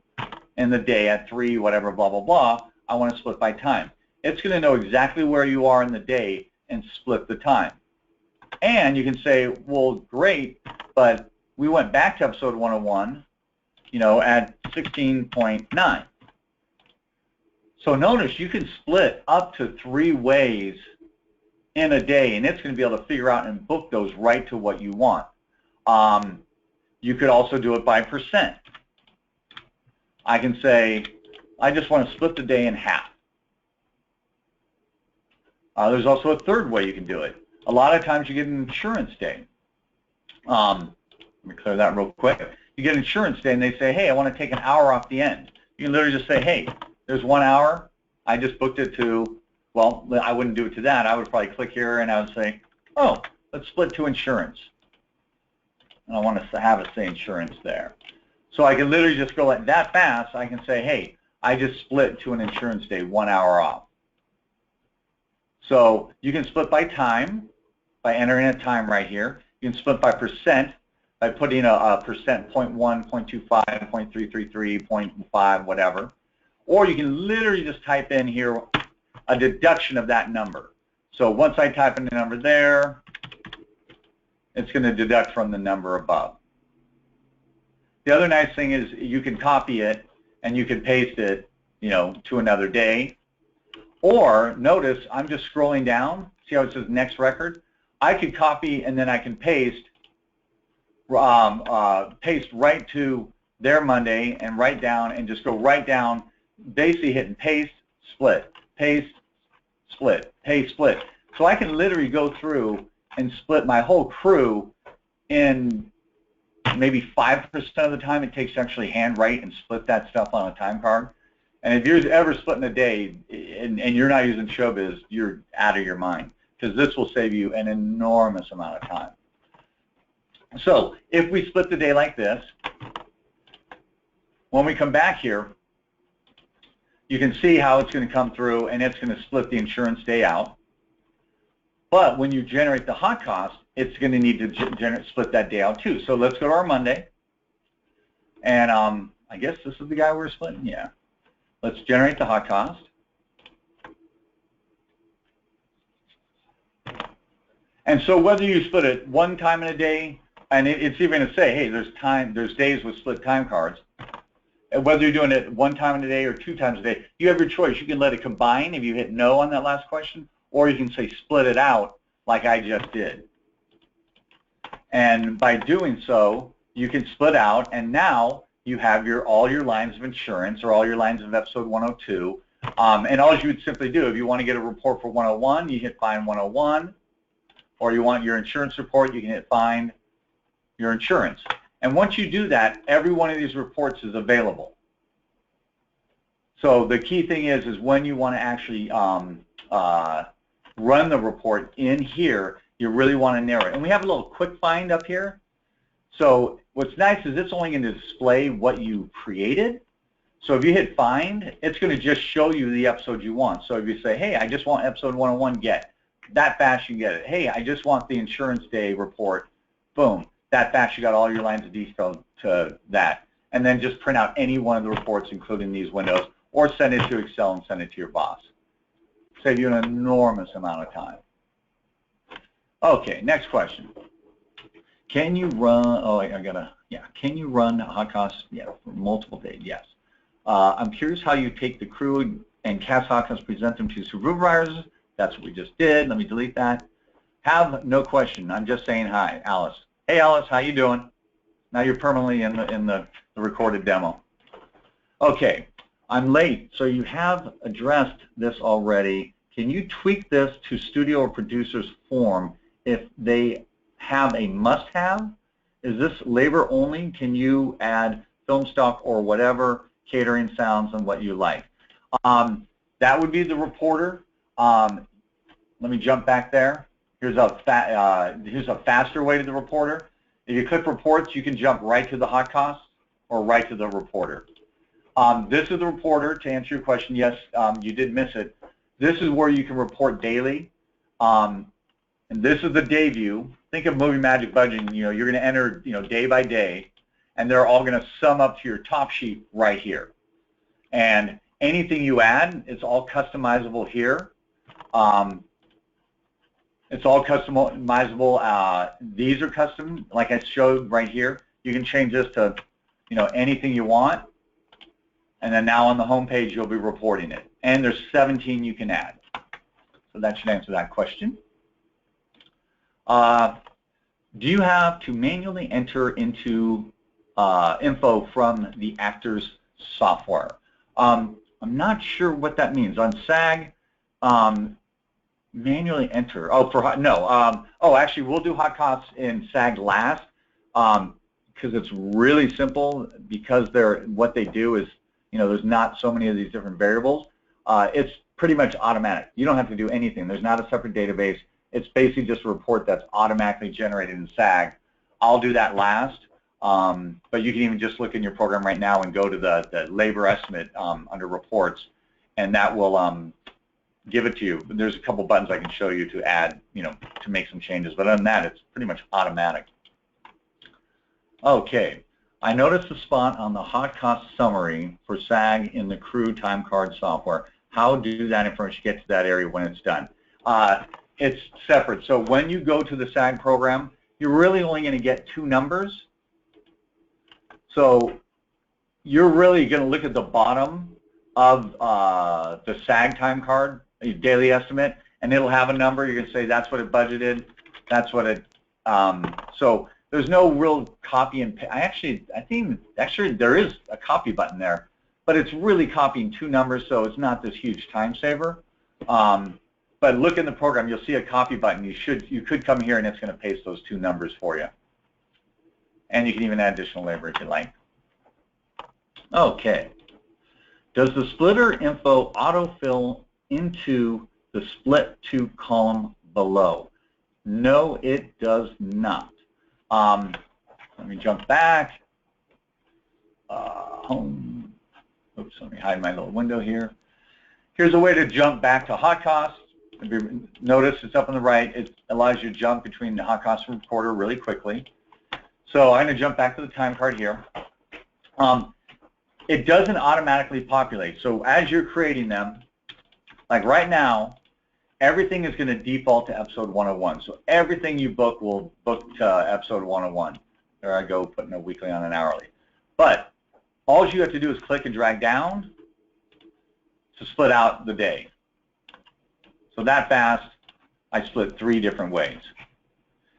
in the day at 3, whatever, blah, blah, blah, I want to split by time. It's going to know exactly where you are in the day and split the time. And you can say, well, great, but we went back to episode 101, you know, at 16.9. So notice you can split up to 3 ways in a day, and it's going to be able to figure out and book those right to what you want. You could also do it by percent. I can say, I just want to split the day in half. There's also a third way you can do it. A lot of times you get an insurance day. Let me clear that real quick. You get an insurance day, and they say, hey, I want to take an hour off the end. You can literally just say, hey, there's 1 hour. I just booked it to, well, I wouldn't do it to that. I would probably click here and I would say, oh, let's split to insurance. And I want to have it say insurance there. So I can literally just go like that fast. I can say, hey, I just split to an insurance day, 1 hour off. So you can split by time by entering a time right here. You can split by percent by putting a percent, 0.1, 0.25, 0.333, 0.5, whatever. Or you can literally just type in here a deduction of that number. So once I type in the number there, it's going to deduct from the number above. The other nice thing is you can copy it and you can paste it, to another day. Or notice I'm just scrolling down. See how it says next record? I could copy and then I can paste right to their Monday and write down and just go right down, basically hitting paste, split, paste, split, paste, split. So I can literally go through and split my whole crew in maybe 5% of the time it takes to actually handwrite and split that stuff on a time card. And if you're ever splitting a day and you're not using Showbiz, you're out of your mind, because this will save you an enormous amount of time. So if we split the day like this, when we come back here, you can see how it's going to come through and it's going to split the insurance day out. But when you generate the hot cost, it's going to need to split that day out too. So let's go to our Monday. And I guess this is the guy we're splitting? Yeah. Let's generate the hot cost. And so whether you split it one time in a day, and it's even going to say, hey, there's days with split time cards. And whether you're doing it one time in a day or 2 times a day, you have your choice. You can let it combine if you hit no on that last question, or you can say split it out like I just did. And by doing so, you can split out, and now you have all your lines of insurance or all your lines of episode 102. And all you would simply do, if you want to get a report for 101, you hit find 101, or you want your insurance report, you can hit find your insurance. And once you do that, every one of these reports is available. So the key thing is when you want to actually run the report in here, you really want to narrow it. And we have a little quick find up here. So what's nice is it's only going to display what you created. So if you hit find, it's going to just show you the episode you want. So if you say, hey, I just want episode 101, get. That fast you get it. Hey, I just want the insurance day report. Boom. That fast you got all your lines of detail to that. And then just print out any one of the reports, including these windows, or send it to Excel and send it to your boss. Save you an enormous amount of time. Okay, next question. Can you run, can you run hot costs, for multiple days? Yes. I'm curious how you take the crew and cast hot costs, present them to supervisors. That's what we just did. Let me delete that. Have no question. I'm just saying hi, Alice. Hey, Alice, how you doing? Now you're permanently in the recorded demo. Okay, I'm late, so you have addressed this already. Can you tweak this to studio or producer's form if they have a must-have? Is this labor only? Can you add film stock or whatever, catering, sounds, and what you like? That would be the reporter. Let me jump back there. Here's a faster way to the reporter. If you click reports, you can jump right to the hot costs or right to the reporter. This is the reporter. To answer your question, yes, you did miss it. This is where you can report daily. And this is the day view. Think of movie magic budgeting. You're going to enter, day by day, and they're all going to sum up to your top sheet right here. And anything you add, it's all customizable here. It's all customizable. These are custom, like I showed right here. You can change this to, anything you want. And then now on the home page, you'll be reporting it. And there's 17 you can add. So that should answer that question. Do you have to manually enter into info from the actor's software? I'm not sure what that means. On SAG, manually enter. Oh, actually, we'll do hot costs in SAG last because it's really simple. Because what they do is, there's not so many of these different variables. it's pretty much automatic. You don't have to do anything. There's not a separate database. It's basically just a report that's automatically generated in SAG. I'll do that last, but you can even just look in your program right now and go to the labor estimate under reports, and that will give it to you. There's a couple buttons I can show you to add, to make some changes, but other than that, it's pretty much automatic. Okay, I noticed a spot on the hot cost summary for SAG in the Crew Timecard software. How do that information get to that area when it's done? It's separate. So when you go to the SAG program, you're really only going to get 2 numbers. So you're really going to look at the bottom of the SAG time card, your daily estimate, and it'll have a number. You're going to say that's what it budgeted, that's what it. So there's no real copy and paste. I think there is a copy button there, but it's really copying 2 numbers, so it's not this huge time saver. But look in the program, you'll see a copy button. You could come here and it's going to paste those 2 numbers for you. And you can even add additional labor if you like. Okay. Does the splitter info autofill into the split to column below? No, it does not. Let me jump back. Home. Oops, let me hide my little window here. Here's a way to jump back to hot costs. Notice it's up on the right. It allows you to jump between the hot cost reporter really quickly. So I'm going to jump back to the time card here. It doesn't automatically populate. So as you're creating them, like right now, everything is going to default to episode 101. So everything you book will book to episode 101. There I go, putting a weekly on an hourly. But all you have to do is click and drag down to split out the day. So that fast, I split 3 different ways.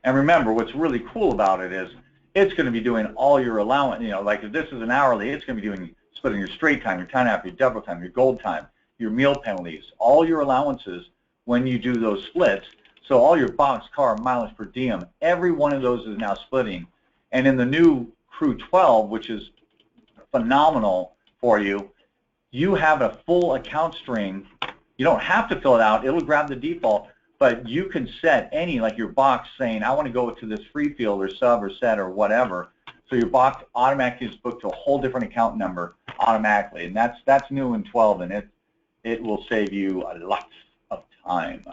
And remember, what's really cool about it is it's going to be doing all your allowance. Like if this is an hourly, it's going to be splitting your straight time, your time and a half, your double time, your gold time, your meal penalties, all your allowances when you do those splits. So all your box, car, mileage per diem, every one of those is now splitting. And in the new Crew 12, which is phenomenal for you, you have a full account string. You don't have to fill it out. It'll grab the default, but you can set any, like your box saying, I want to go to this free field or sub or set or whatever. So your box automatically is booked to a whole different account number automatically. And that's new in 12, and it will save you a lot of time.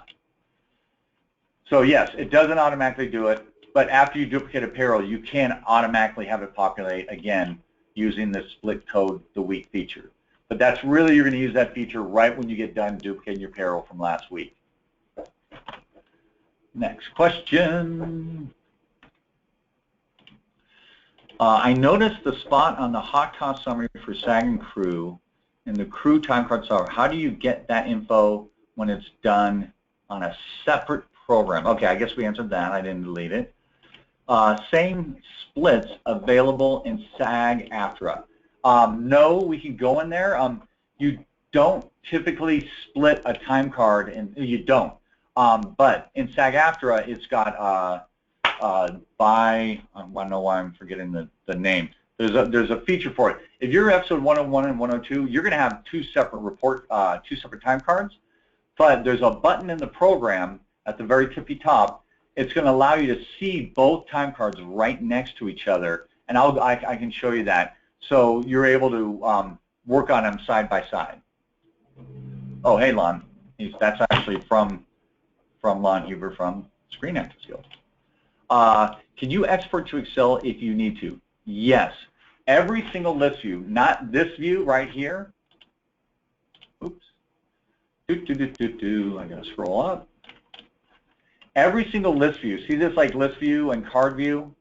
So yes, it doesn't automatically do it, but after you duplicate a payroll, you can automatically have it populate again using the split code the week feature. But that's really, you're going to use that feature right when you get done duplicating your payroll from last week. Next question. I noticed the spot on the hot cost summary for SAG and Crew in the Crew Timecard software. How do you get that info when it's done on a separate program? Okay, I guess we answered that. I didn't delete it. Same splits available in SAG AFTRA. No, we can go in there. You don't typically split a time card, and you don't. But in SAG AFTRA, it's got I don't know why I'm forgetting the name. There's a feature for it. If you're episode 101 and 102, you're going to have 2 separate time cards. But there's a button in the program at the very tippy top. It's going to allow you to see both time cards right next to each other, and I can show you that. So you're able to work on them side by side. Oh, hey, Lon. That's actually from Lon Huber from Screen Actors Guild. Can you export to Excel if you need to? Yes. Every single list view, not this view right here. Oops. I gotta scroll up. Every single list view. See this like list view and card view?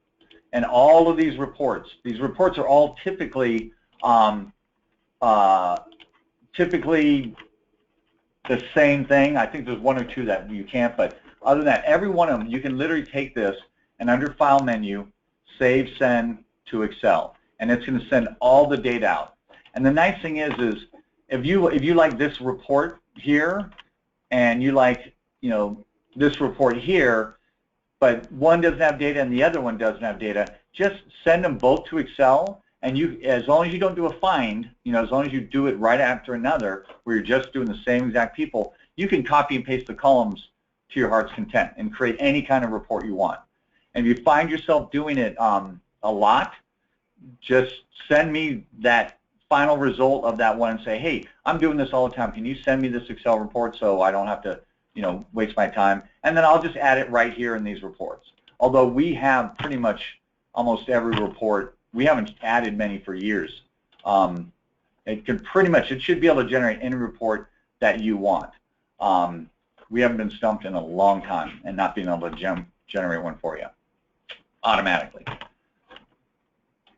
And all of these reports. These reports are all typically the same thing. I think there's 1 or 2 that you can't, but other than that, every one of them, you can literally take this and under File menu, save, send to Excel, and it's going to send all the data out. And the nice thing is if you like this report here, and you like this report here, but one doesn't have data and the other one doesn't have data, just send them both to Excel, and as long as you don't do a find, as long as you do it right after another, where you're just doing the same exact people, you can copy and paste the columns to your heart's content and create any kind of report you want. And if you find yourself doing it a lot, just send me that final result of that one and say, hey, I'm doing this all the time. Can you send me this Excel report so I don't have to, waste my time? And then I'll just add it right here in these reports. Although we have pretty much almost every report, we haven't added many for years. It should be able to generate any report that you want. We haven't been stumped in a long time and not being able to generate one for you automatically.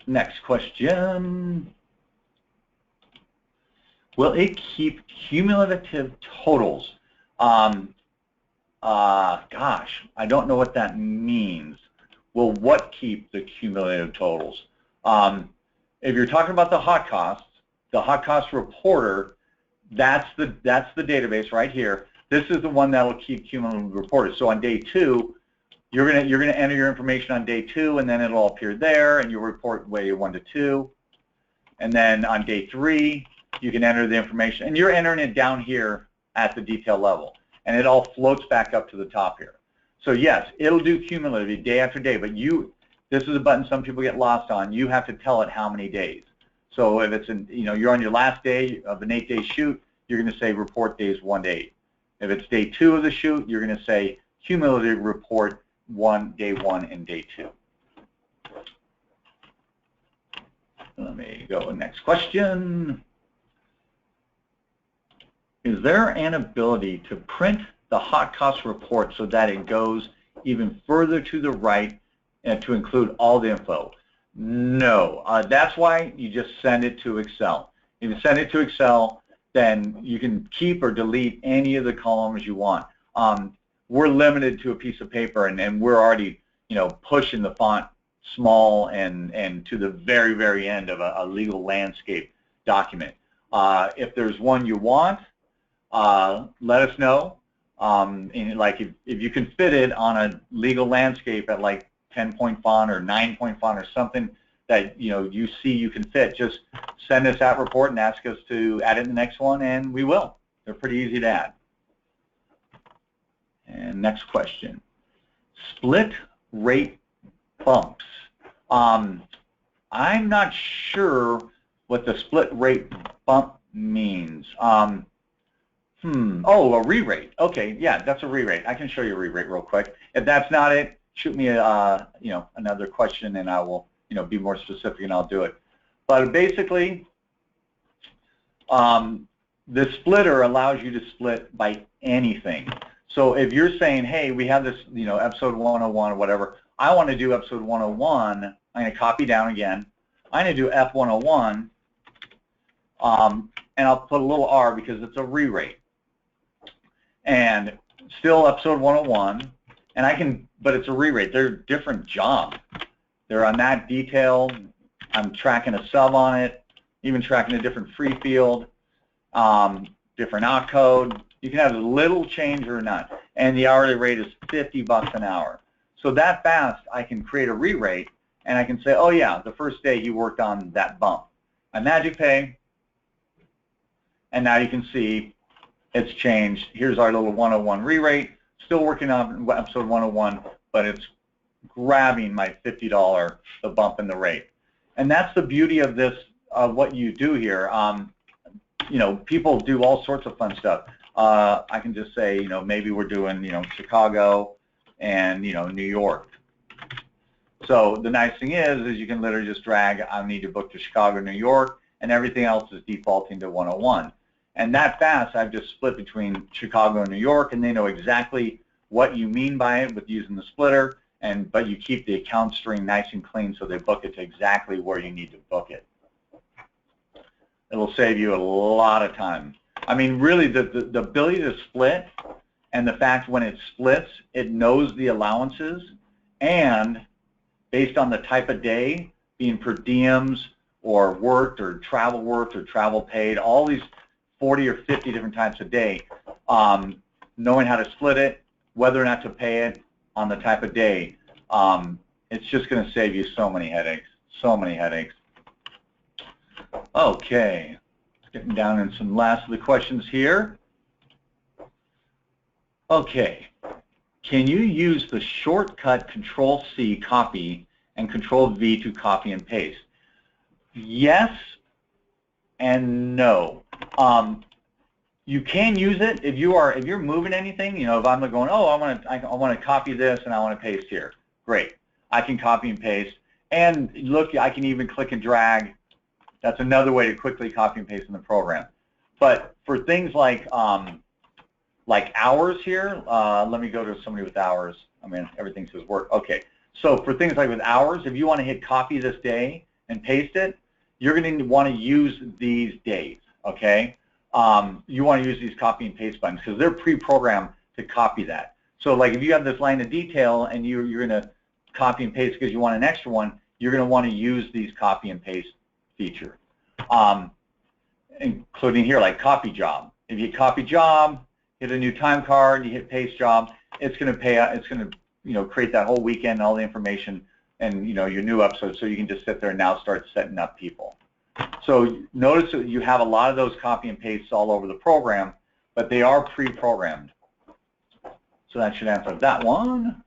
Next question. Will it keep cumulative totals? Gosh, I don't know what that means. Will what keep the cumulative totals? If you're talking about the hot cost reporter, that's the database right here. This is the one that will keep cumulative reported. So on day 2, you're gonna enter your information on day 2, and then it'll appear there, and you'll report day 1 to 2. And then on day 3, you can enter the information, and you're entering it down here at the detail level, and it all floats back up to the top here. So yes, it'll do cumulative day after day, but this is a button some people get lost on. You have to tell it how many days. So if it's you're on your last day of an 8-day shoot, you're going to say report days 1 to 8. If it's day 2 of the shoot, you're going to say cumulative report day 1 and day 2. Let me go next question. Is there an ability to print the hot cost report so that it goes even further to the right and to include all the info? No. That's why you just send it to Excel. If you send it to Excel, then you can keep or delete any of the columns you want. We're limited to a piece of paper, and we're already pushing the font small and to the very, very end of a legal landscape document. If there's one you want, let us know. And like if you can fit it on a legal landscape at like 10-point font or 9-point font or something that you see you can fit, just send us that report and ask us to add it in the next one, and we will. They're pretty easy to add. And next question. Split rate bumps. I'm not sure what the split rate bump means. Oh, a re-rate. Okay, yeah, that's a re-rate. I can show you a re-rate real quick. If that's not it, shoot me another question, and I will be more specific, and I'll do it. But basically, the splitter allows you to split by anything. So if you're saying, hey, we have this, episode 101 or whatever, I want to do episode 101, I'm going to copy down again. I'm going to do F101, and I'll put a little R because it's a re-rate. And still episode 101, and but it's a re-rate. They're different jobs. They're on that detail. I'm tracking a sub on it, even tracking a different free field, different opcode. You can have a little change or not. And the hourly rate is $50 an hour. So that fast, I can create a re-rate, and I can say, oh yeah, the first day he worked on that bump. I magic pay, and now you can see it's changed. Here's our little 101 re-rate. Still working on episode 101, but it's grabbing my $50, the bump in the rate. And that's the beauty of this, what you do here. People do all sorts of fun stuff. I can just say, maybe we're doing, Chicago and, New York. So the nice thing is you can literally just drag, I need to book to Chicago, New York, and everything else is defaulting to 101. And that fast, I've just split between Chicago and New York, and they know exactly what you mean by it with using the splitter, but you keep the account string nice and clean so they book it to exactly where you need to book it. It'll save you a lot of time. I mean, really, the ability to split and the fact when it splits, it knows the allowances, and based on the type of day, being per diems or worked or travel paid, all these 40 or 50 different types a day, knowing how to split it, whether or not to pay it on the type of day, it's just going to save you so many headaches, so many headaches. Okay, getting down in some last of the questions here. Okay, can you use the shortcut Control-C copy and Control-V to copy and paste? Yes and no. You can use it if you're moving anything. You know, if I'm going, oh, I want to copy this and I want to paste here. Great, I can copy and paste. And look, I can even click and drag. That's another way to quickly copy and paste in the program. But for things like hours here, let me go to somebody with hours. I mean, everything says work. Okay, so for things like with hours, if you want to hit copy this day and paste it, you're going to want to use these days, okay? You want to use these copy and paste buttons because they're pre-programmed to copy that. So like if you have this line of detail and you're going to copy and paste because you want an extra one, you're going to want to use these copy and paste feature, including here like copy job. If you copy job, hit a new time card, you hit paste job, it's going to pay out. It's going to create that whole weekend, all the information, and your new episode. So you can just sit there and now start setting up people. So notice that you have a lot of those copy and pastes all over the program, but they are pre-programmed. So that should answer that one.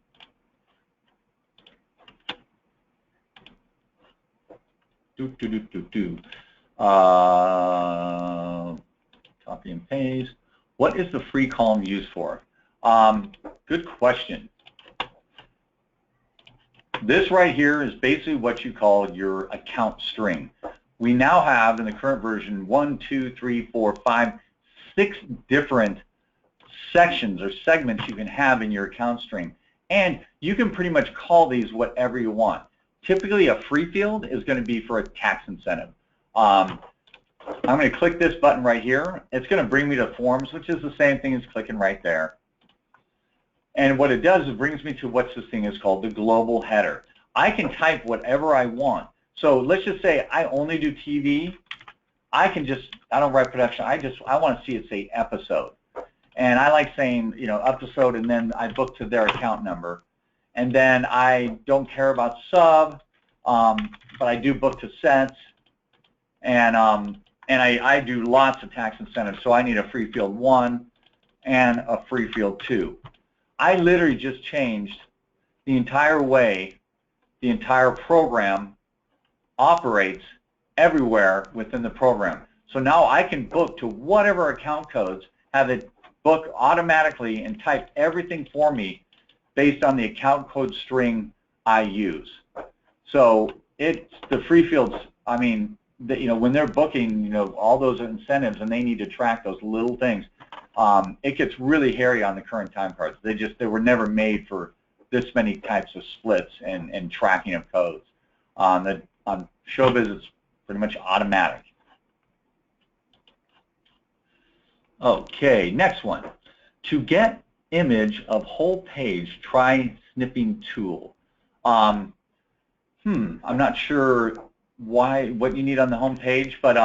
Copy and paste. What is the free column used for? Good question. This right here is basically what you call your account string. We now have in the current version 1, 2, 3, 4, 5, 6 different sections or segments you can have in your account string. And you can pretty much call these whatever you want. Typically a free field is going to be for a tax incentive. I'm going to click this button right here. It's going to bring me to forms, which is the same thing as clicking right there. And what it does is it brings me to what's this thing is called the global header. I can type whatever I want. So let's just say I only do TV. I don't write production. I want to see it say episode. And I like saying, episode, and then I book to their account number. And then I don't care about sub, but I do book to sets. And I do lots of tax incentives. So I need a free field 1 and a free field 2. I literally just changed the entire way the entire program operates everywhere within the program. So now I can book to whatever account codes, have it book automatically and type everything for me based on the account code string I use. So it's the free fields, I mean, when they're booking, all those incentives and they need to track those little things, it gets really hairy on the current time cards. They were never made for this many types of splits and tracking of codes. On Showbiz, it's pretty much automatic. Okay, next one. To get image of whole page, try snipping tool. I'm not sure what you need on the home page, but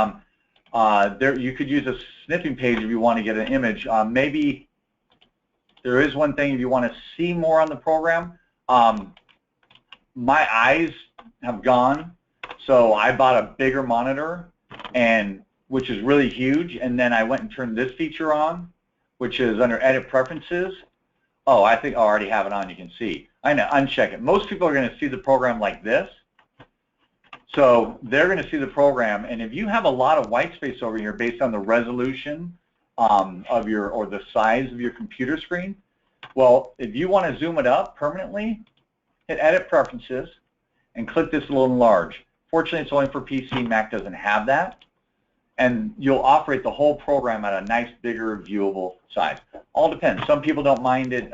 you could use a snipping page if you want to get an image. Maybe there is one thing if you want to see more on the program. My eyes have gone, so I bought a bigger monitor, which is really huge, and then I went and turned this feature on, which is under Edit Preferences. Oh, I think I already have it on, you can see. I'm going to uncheck it. Most people are going to see the program like this. So they're going to see the program, and if you have a lot of white space over here based on the resolution of or the size of your computer screen, well, if you want to zoom it up permanently, hit Edit Preferences and click this little enlarge. Fortunately, it's only for PC. Mac doesn't have that, and you'll operate the whole program at a nice, bigger, viewable size. All depends. Some people don't mind it.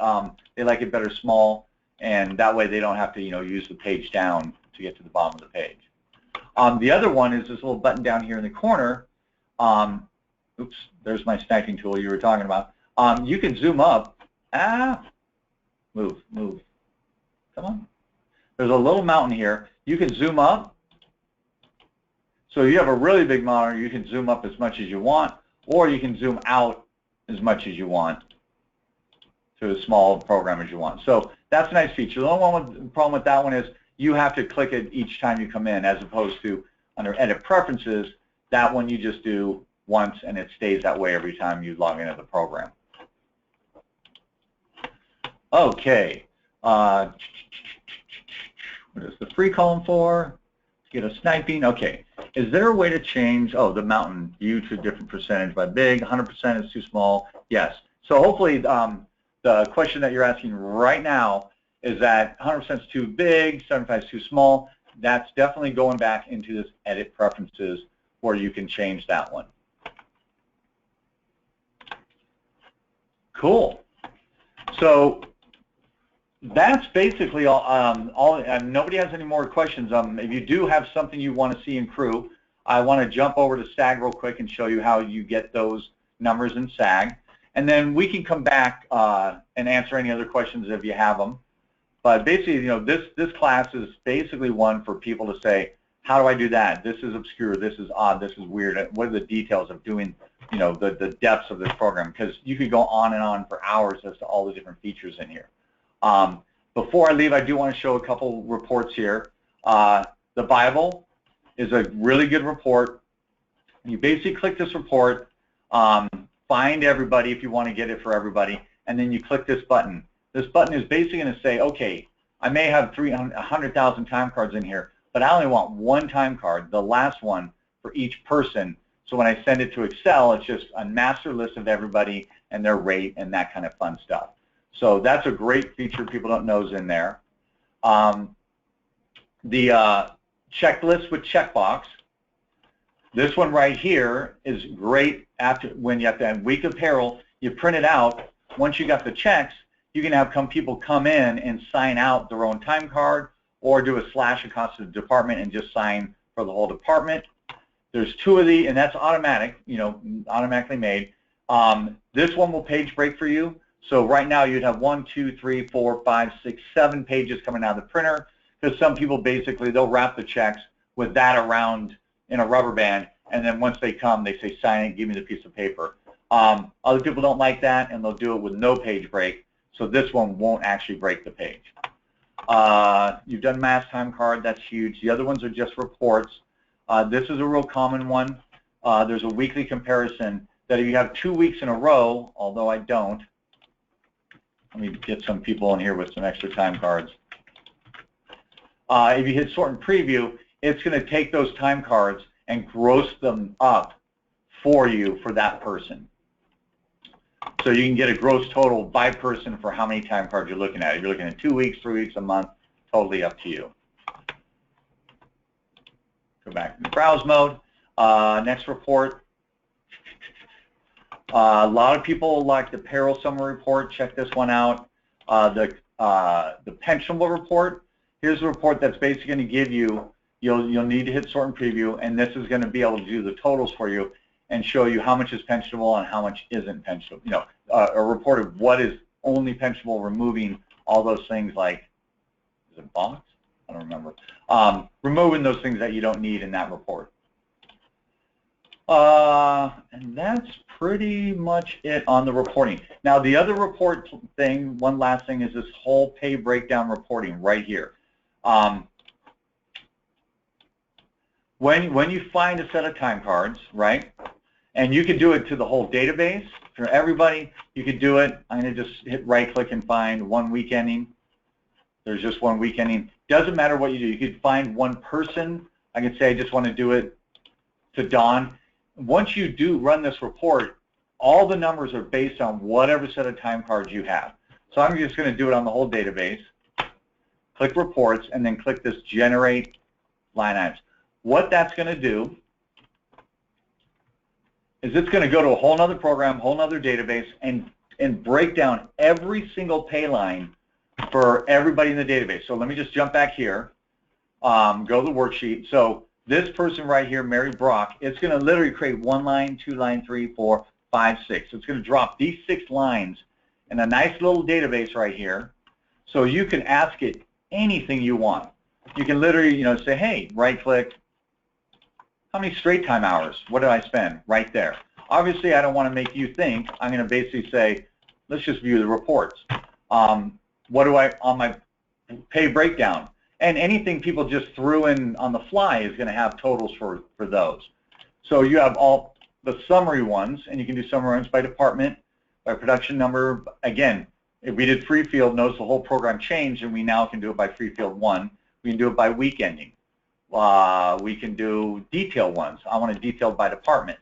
They like it better small, and that way they don't have to, use the page down to get to the bottom of the page. The other one is this little button down here in the corner. Oops, there's my sniping tool you were talking about. You can zoom up. Move. Come on. There's a little mountain here. You can zoom up. So you have a really big monitor, you can zoom up as much as you want, or you can zoom out as much as you want to as small a program as you want. So that's a nice feature. The only problem with that one is you have to click it each time you come in, as opposed to under Edit Preferences, That one you just do once, and it stays that way every time you log into the program. Okay. What is the free column for? Get a sniping. Okay. Is there a way to change, the mountain view to a different percentage by big? 100% is too small? Yes. So hopefully the question that you're asking right now is that 100% is too big, 75 is too small. That's definitely going back into this edit preferences where you can change that one. Cool. So that's basically all. Nobody has any more questions. If you do have something you want to see in Crew, I want to jump over to SAG real quick and show you how you get those numbers in SAG. And then we can come back and answer any other questions if you have them. But basically, this class is basically one for people to say, how do I do that? This is obscure, this is odd, this is weird. What are the details of doing, the depths of this program? Because you could go on and on for hours as to all the different features in here. Before I leave, I do want to show a couple reports here. The Bible is a really good report. You basically click this report, find everybody if you want to get it for everybody, and then you click this button. This button is basically going to say, okay, I may have 100,000 time cards in here, but I only want one time card, the last one, for each person. So when I send it to Excel, it's just a master list of everybody and their rate and that kind of fun stuff. So that's a great feature people don't know is in there. The checklist with checkbox. This one right here is great after when you have to have week of payroll. You print it out. Once you got the checks, you can have people come in and sign out their own time card, or do a slash across the department and just sign for the whole department. There's 2 of these, and that's automatic, automatically made. This one will page break for you. So right now you'd have 1, 2, 3, 4, 5, 6, 7 pages coming out of the printer, because some people basically, they'll wrap the checks with that around in a rubber band, and then once they come, they say, sign it, give me the piece of paper. Other people don't like that, and they'll do it with no page break, so this one won't actually break the page. You've done mass time card, that's huge. The other ones are just reports. This is a real common one. There's a weekly comparison that if you have 2 weeks in a row, although I don't, let me get some people in here with some extra time cards. If you hit sort and preview, it's going to take those time cards and gross them up for you for that person. So you can get a gross total by person for how many time cards you're looking at. If you're looking at 2 weeks, 3 weeks, a month, totally up to you. Go back to browse mode. Next report. A lot of people like the payroll summary report. Check this one out. The pensionable report. Here's a report that's basically going to give you, you'll need to hit sort and preview, and this is going to be able to do the totals for you and show you how much is pensionable and how much isn't pensionable. A report of what is only pensionable, removing all those things like, is it box? I don't remember. Removing those things that you don't need in that report. And that's pretty much it on the reporting. Now the other report thing, one last thing, is this whole pay breakdown reporting right here. When you find a set of time cards, right, and you can do it to the whole database for everybody, you could do it. I'm going to just hit right click and find 1 week ending. There's just 1 week ending. Doesn't matter what you do. You could find one person. I can say I just want to do it to Don. Once you do run this report, all the numbers are based on whatever set of time cards you have. So I'm just going to do it on the whole database. Click reports and then click this generate line items. What that's going to do is it's going to go to a whole nother program, whole nother database, and break down every single pay line for everybody in the database. So let me just jump back here, go to the worksheet. So this person right here, Mary Brock, it's going to literally create 1 line, 2 line, 3, 4, 5, 6. It's going to drop these 6 lines in a nice little database right here. So you can ask it anything you want. You can literally, say, hey, right click, how many straight time hours? What did I spend? Right there. Obviously, I don't want to make you think. I'm going to basically say, let's just view the reports. What do I, on my pay breakdown? And anything people just threw in on the fly is going to have totals for those. So you have all the summary ones, and you can do summary ones by department, by production number. Again, if we did free field, notice the whole program changed, and we now can do it by free field 1. We can do it by week ending. We can do detail ones. I want it detailed by department.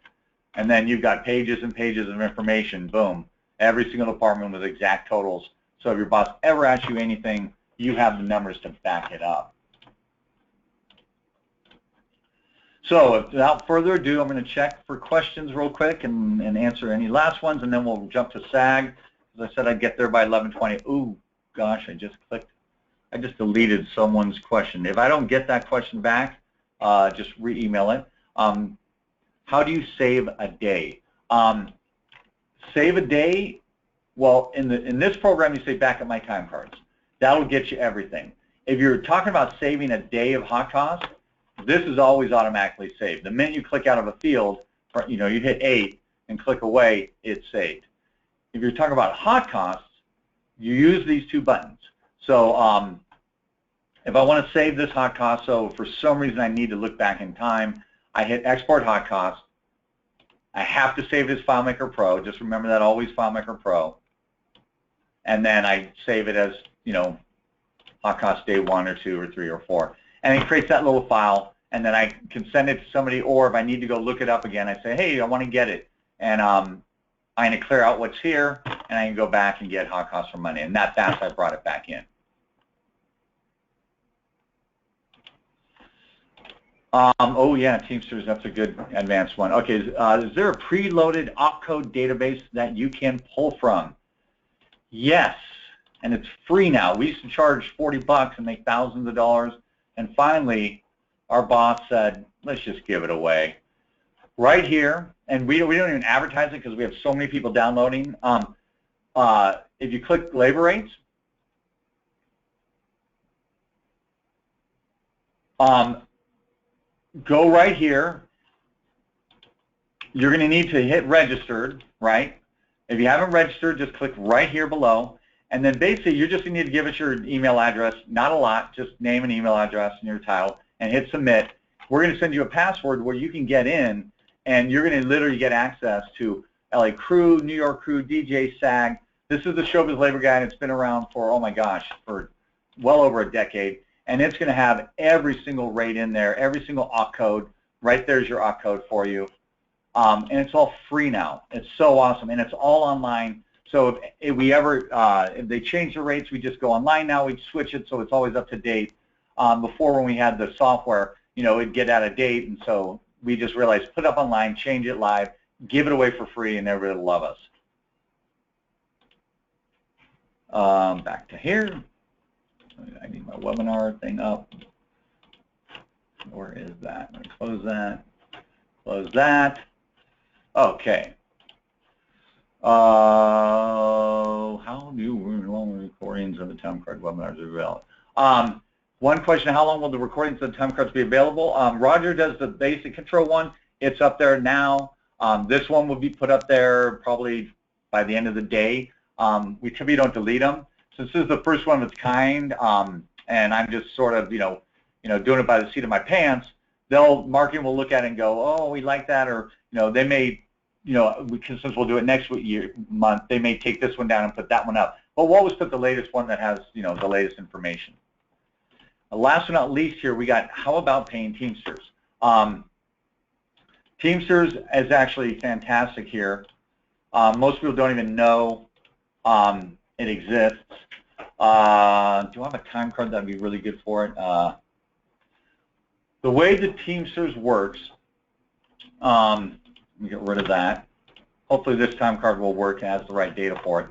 And then you've got pages and pages of information. Boom. Every single department with exact totals. So if your boss ever asks you anything, you have the numbers to back it up. So without further ado, I'm going to check for questions real quick and answer any last ones, and then we'll jump to SAG. As I said, I'd get there by 11:20. Ooh, gosh, I just deleted someone's question. If I don't get that question back, just re-email it. How do you save a day? Save a day, well, in this program, you say back at my time cards. That'll get you everything. If you're talking about saving a day of hot cost, this is always automatically saved. The minute you click out of a field, you hit 8 and click away, it's saved. If you're talking about hot costs, you use these 2 buttons. So if I want to save this hot cost, so for some reason I need to look back in time, I hit Export Hot Cost. I have to save it as FileMaker Pro. Just remember that, always FileMaker Pro. And then I save it as, hot cost day 1 or 2 or 3 or 4. And it creates that little file, and then I can send it to somebody, or if I need to go look it up again, I say, hey, I want to get it. And I'm going to clear out what's here, and I can go back and get hot costs for Monday. And that fast, I brought it back in. Oh yeah, Teamsters, that's a good advanced one. Okay, is there a preloaded opcode database that you can pull from? Yes, and it's free now. We used to charge $40 and make thousands of dollars, and finally our boss said, let's just give it away. Right here, and we don't even advertise it because we have so many people downloading. If you click labor rates, go right here. You're going to need to hit registered, right? If you haven't registered, just click right here below. And then basically, you're just going to need to give us your email address, not a lot, just name and email address and your title, and hit submit. We're going to send you a password where you can get in, and you're going to literally get access to LA Crew, New York Crew, DJ, SAG. This is the Showbiz Labor Guide. It's been around for, oh my gosh, for well over a decade. And it's going to have every single rate in there, every single opcode. Right there's your opcode for you. And it's all free now. It's so awesome. And it's all online. So if we ever, if they change the rates, we just go online now. We switch it so it's always up to date. Before, when we had the software, it'd get out of date. And so we just realized, put it up online, change it live, give it away for free, and everybody will love us. Back to here. I need my webinar thing up. Where is that? Let me close that. Close that. Okay. How do recordings of the Timecard webinars available? One question, how long will the recordings of the Timecards be available? Roger does the basic control one. It's up there now. This one will be put up there probably by the end of the day. We typically don't delete them. Since this is the first one of its kind, and I'm just sort of, doing it by the seat of my pants, marketing will look at it and go, oh, we like that, or, they may, since we'll do it next month, they may take this one down and put that one up. But we'll always put the latest one that has, the latest information. Last but not least here, we got, how about paying Teamsters? Teamsters is actually fantastic here. Most people don't even know it exists. Do I have a time card that would be really good for it? The way the Teamsters works, let me get rid of that. Hopefully this time card will work and has the right data for it.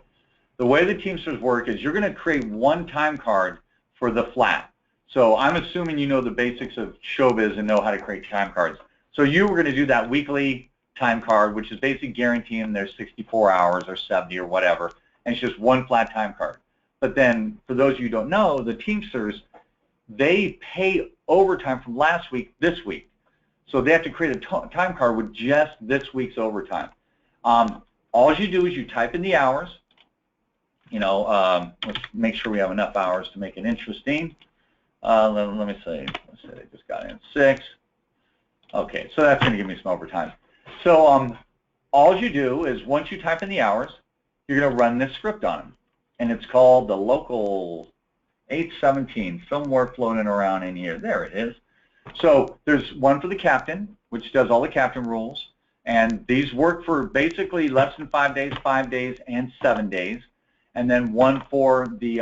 The way the Teamsters work is you're going to create one time card for the flat. So I'm assuming you know the basics of Showbiz and know how to create time cards. So you were going to do that weekly time card, which is basically guaranteeing there's 64 hours or 70 or whatever, and it's just one flat time card. But then, for those of you who don't know, the Teamsters, they pay overtime from last week this week. So they have to create a time card with just this week's overtime. All you do is you type in the hours. Let's make sure we have enough hours to make it interesting. Let me say, let's say they just got in 6. Okay, so that's going to give me some overtime. So all you do is once you type in the hours, you're going to run this script on them. And it's called the local 817, somewhere floating around in here. There it is. So there's one for the captain, which does all the captain rules. And these work for basically less than 5 days, 5 days, and 7 days. And then one for the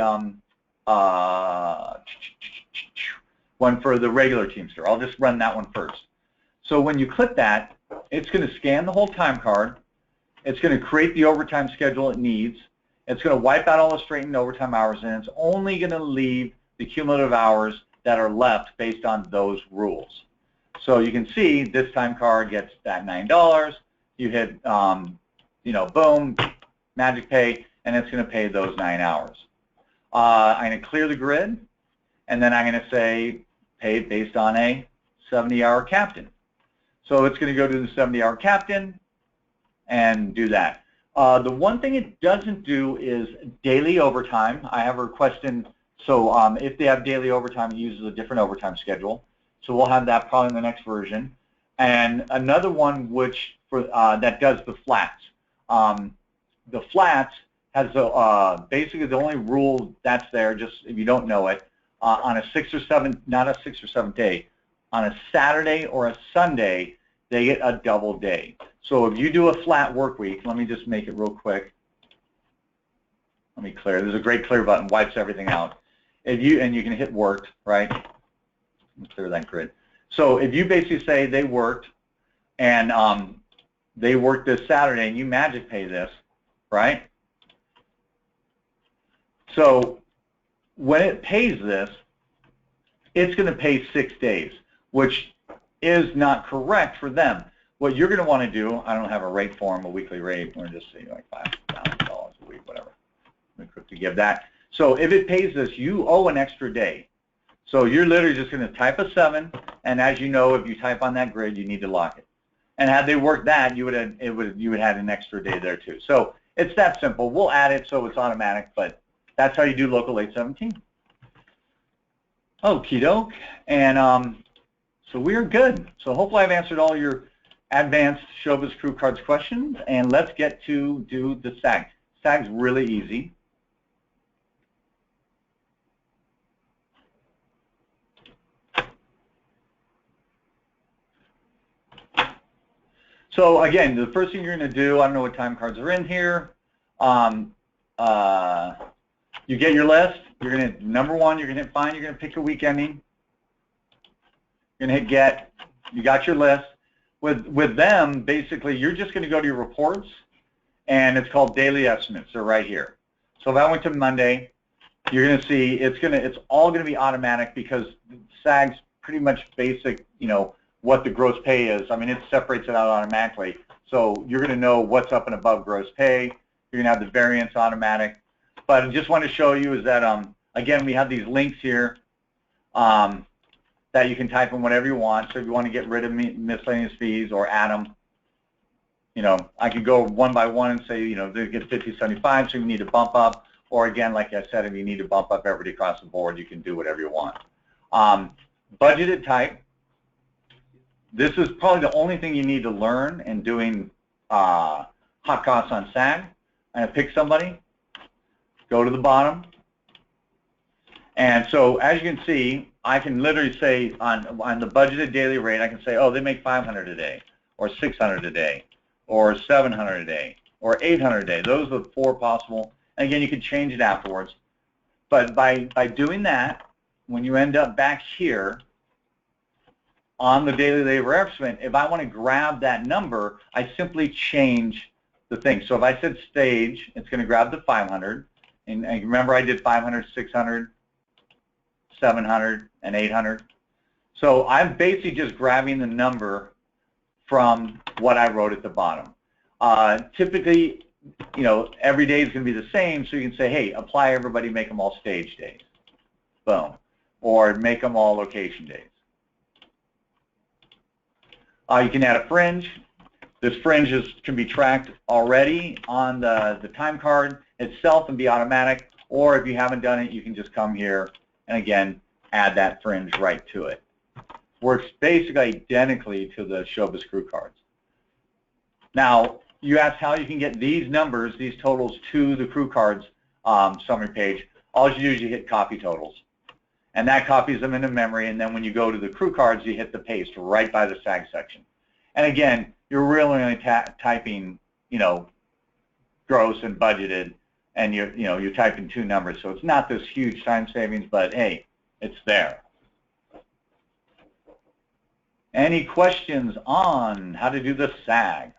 regular Teamster. I'll just run that one first. So when you click that, it's going to scan the whole time card. It's going to create the overtime schedule it needs. It's going to wipe out all the straightened overtime hours, and it's only going to leave the cumulative hours that are left based on those rules. So you can see this time card gets that $9. You hit, boom, magic pay, and it's going to pay those 9 hours. I'm going to clear the grid, and then I'm going to say pay based on a 70-hour captain. So it's going to go to the 70-hour captain and do that. The one thing it doesn't do is daily overtime. I have a question. So if they have daily overtime, it uses a different overtime schedule. So we'll have that probably in the next version. And another one which that does the flats. The flats has basically the only rule that's there, just if you don't know it, on a 6 or 7, not a 6 or 7 day, on a Saturday or a Sunday, they get a double day. So if you do a flat work week, let me just make it real quick. Let me clear. There's a great clear button, wipes everything out. And you can hit worked, right? Let me clear that grid. So if you basically say they worked, and they worked this Saturday, and you magic pay this, right? So when it pays this, it's going to pay 6 days, which is not correct for them. What you're going to want to do, I don't have a rate for them, a weekly rate. We're just saying like $5,000 a week, whatever. Let me quickly give that. So if it pays this, you owe an extra day. So you're literally just going to type a 7, and as you know, if you type on that grid, you need to lock it. And had they worked that, you would have an extra day there too. So it's that simple. We'll add it so it's automatic, but that's how you do local 817. Okie doke. And so we're good. So hopefully I've answered all your advanced Showbiz Crew Cards questions, and let's get to do the SAG. SAG's really easy. So again, the first thing you're going to do, I don't know what time cards are in here. You get your list. You're going to, number one, you're going to hit find. You're going to pick a week ending. You're going to hit get. You got your list. With them, basically, you're just going to go to your reports, and it's called daily estimates. They're right here. So if I went to Monday, you're going to see it's all going to be automatic because SAG's pretty much basic, what the gross pay is. I mean, it separates it out automatically. So you're going to know what's up and above gross pay. You're going to have the variance automatic. But I just want to show you is that, again, we have these links here that you can type in whatever you want. So if you want to get rid of miscellaneous fees or add them, I could go one by one and say, they get 50, 75, so you need to bump up. Or again, like I said, if you need to bump up everybody across the board, you can do whatever you want. Budgeted type. This is probably the only thing you need to learn in doing hot costs on SAG. I'm going to pick somebody, go to the bottom, and so as you can see, I can literally say on the budgeted daily rate, I can say, oh, they make $500 a day, or $600 a day, or $700 a day, or $800 a day. Those are the 4 possible. And again, you can change it afterwards. But by doing that, when you end up back here, on the daily labor estimate, if I want to grab that number, I simply change the thing. So if I said stage, it's going to grab the 500. And remember, I did 500, 600, 700, and 800. So I'm basically just grabbing the number from what I wrote at the bottom. Typically, every day is going to be the same, so you can say, hey, apply everybody, make them all stage days. Boom. Or make them all location days. You can add a fringe. This fringe can be tracked already on the time card itself and be automatic, or if you haven't done it, you can just come here and again add that fringe right to it. works basically identically to the Showbiz crew cards. Now, you asked how you can get these numbers, these totals, to the crew cards summary page. All you do is you hit copy totals, and that copies them into memory, and then when you go to the crew cards, you hit the paste right by the SAG section. And again, you're really only typing, gross and budgeted, and you're typing 2 numbers, so it's not this huge time savings, but hey, it's there. Any questions on how to do the SAG?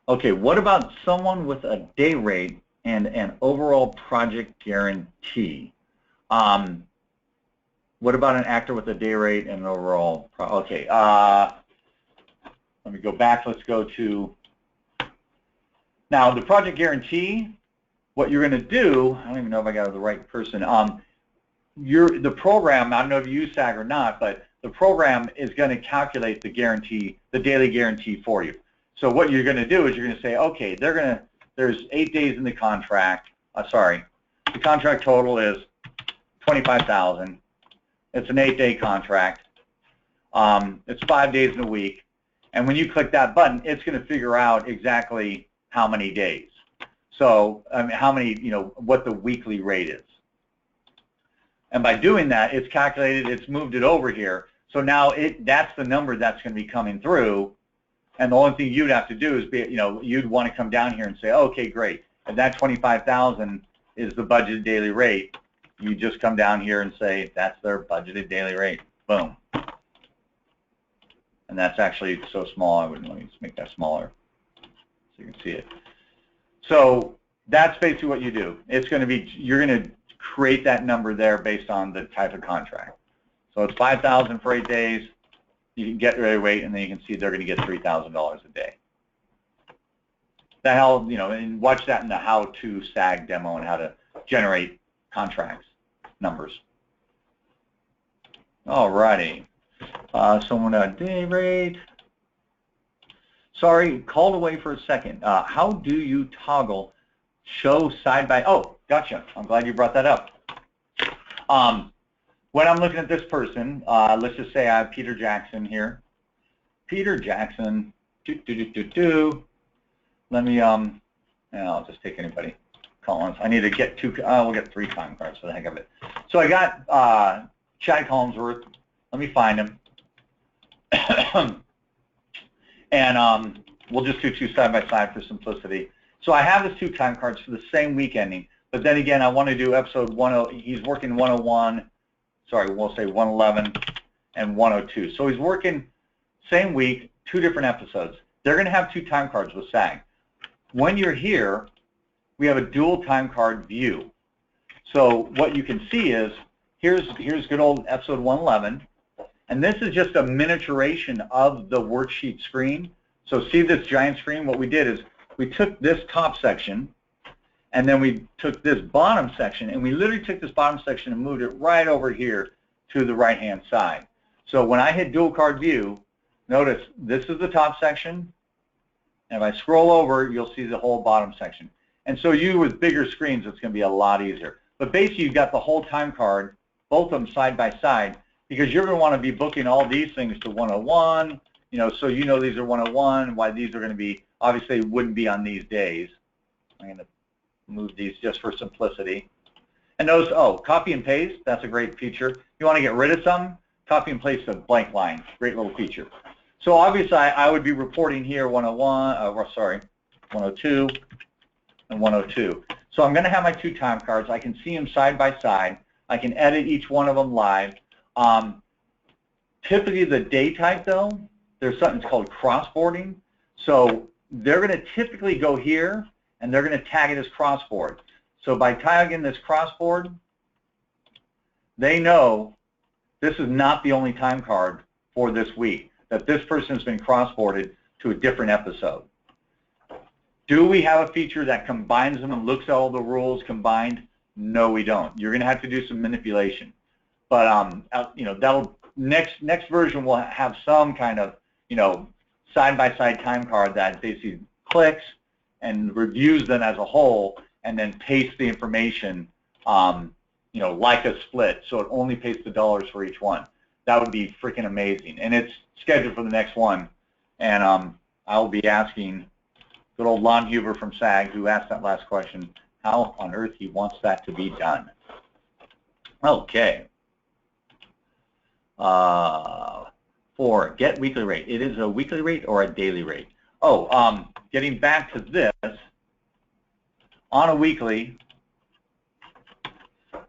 Okay, what about someone with a day rate and an overall project guarantee? What about an actor with a day rate and an overall? Okay, let me go back. Let's go to now the project guarantee. What you're going to do, I don't even know if I got the right person. The program, I don't know if you use SAG or not, but the program is going to calculate the guarantee, the daily guarantee for you. So what you're going to do is you're going to say, okay, there's 8 days in the contract. The contract total is $25,000. It's an 8-day contract. It's 5 days in a week. And when you click that button, it's going to figure out exactly how many days. So how many, what the weekly rate is. And by doing that, it's calculated, it's moved it over here. So now that's the number that's going to be coming through. And the only thing you'd have to do is you'd want to come down here and say, okay, great. If that $25,000 is the budgeted daily rate, you just come down here and say that's their budgeted daily rate. Boom. And that's actually so small. Let me just make that smaller so you can see it. So that's basically what you do. It's going to be, you're going to create that number there based on the type of contract. So it's $5,000 for 8 days. You can get their rate, and then you can see they're going to get $3,000 a day. And watch that in the how-to SAG demo and how to generate contracts numbers. All righty. Someone at day rate. Sorry, called away for a second. How do you toggle show side by? Oh, gotcha. I'm glad you brought that up. When I'm looking at this person, let's just say I have Peter Jackson here. Peter Jackson. Let me I'll just take anybody. Collins. I need to get we'll get 3 time cards for the heck of it. So I got Chad Collinsworth. Let me find him. And we'll just do 2 side by side for simplicity. So I have his 2 time cards for the same week ending, but then again, I want to do episode 10. He's working 101. Sorry, we'll say 111 and 102. So he's working same week, 2 different episodes. They're going to have 2 time cards with SAG. When you're here, we have a dual time card view. So what you can see is here's good old episode 111, and this is just a miniaturization of the worksheet screen. So see this giant screen? What we did is we took this top section, and then we took this bottom section, and we literally took this bottom section and moved it right over here to the right-hand side. So when I hit dual card view, notice this is the top section, and if I scroll over, you'll see the whole bottom section. And so you, with bigger screens, it's going to be a lot easier. But basically, you've got the whole time card, both of them side by side, because you're going to want to be booking all these things to 101, so these are 101, why these are going to be, obviously wouldn't be on these days. I'm going to move these just for simplicity. And notice, copy and paste, that's a great feature. You want to get rid of some, copy and paste a blank line, great little feature. So obviously I would be reporting here 102 and 102. So I'm going to have my 2 time cards. I can see them side by side. I can edit each one of them live. Typically the day type though, there's something called crossboarding. So they're going to typically go here and they're going to tag it as crossboard. So by tagging this crossboard, they know this is not the only time card for this week, that this person has been crossboarded to a different episode. Do we have a feature that combines them and looks at all the rules combined? No, we don't. You're going to have to do some manipulation. But that'll next version will have some kind of side-by-side time card that basically clicks and reviews them as a whole, and then pastes the information you know, like a split, so it only pays the dollars for each one. That would be freaking amazing. And it's scheduled for the next one. And I'll be asking good old Lon Huber from SAG, who asked that last question, how on earth he wants that to be done. Okay. For get weekly rate, it is a weekly rate or a daily rate? Oh, getting back to this, on a weekly,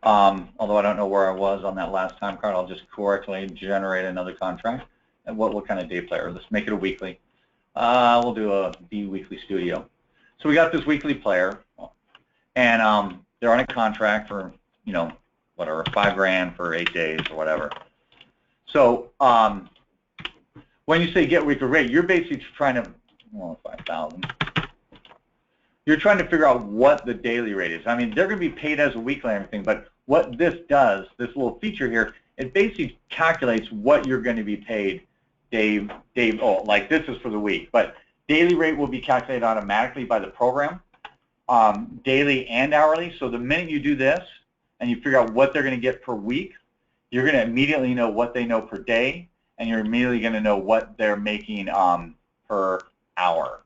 although I don't know where I was on that last time card, I'll just correctly generate another contract. And what kind of day player? Let's make it a weekly. We'll do a B-weekly studio. So we got this weekly player, and they're on a contract for, you know, whatever, $5 grand for 8 days or whatever. So when you say get weekly rate, you're basically trying to, well, 5,000. You're trying to figure out what the daily rate is. I mean, they're going to be paid as a weekly and everything, but what this does, this little feature here, it basically calculates what you're going to be paid Dave, oh, like this is for the week, but daily rate will be calculated automatically by the program, daily and hourly. So the minute you do this and you figure out what they're going to get per week, you're going to immediately know what they know per day, and you're immediately going to know what they're making per hour.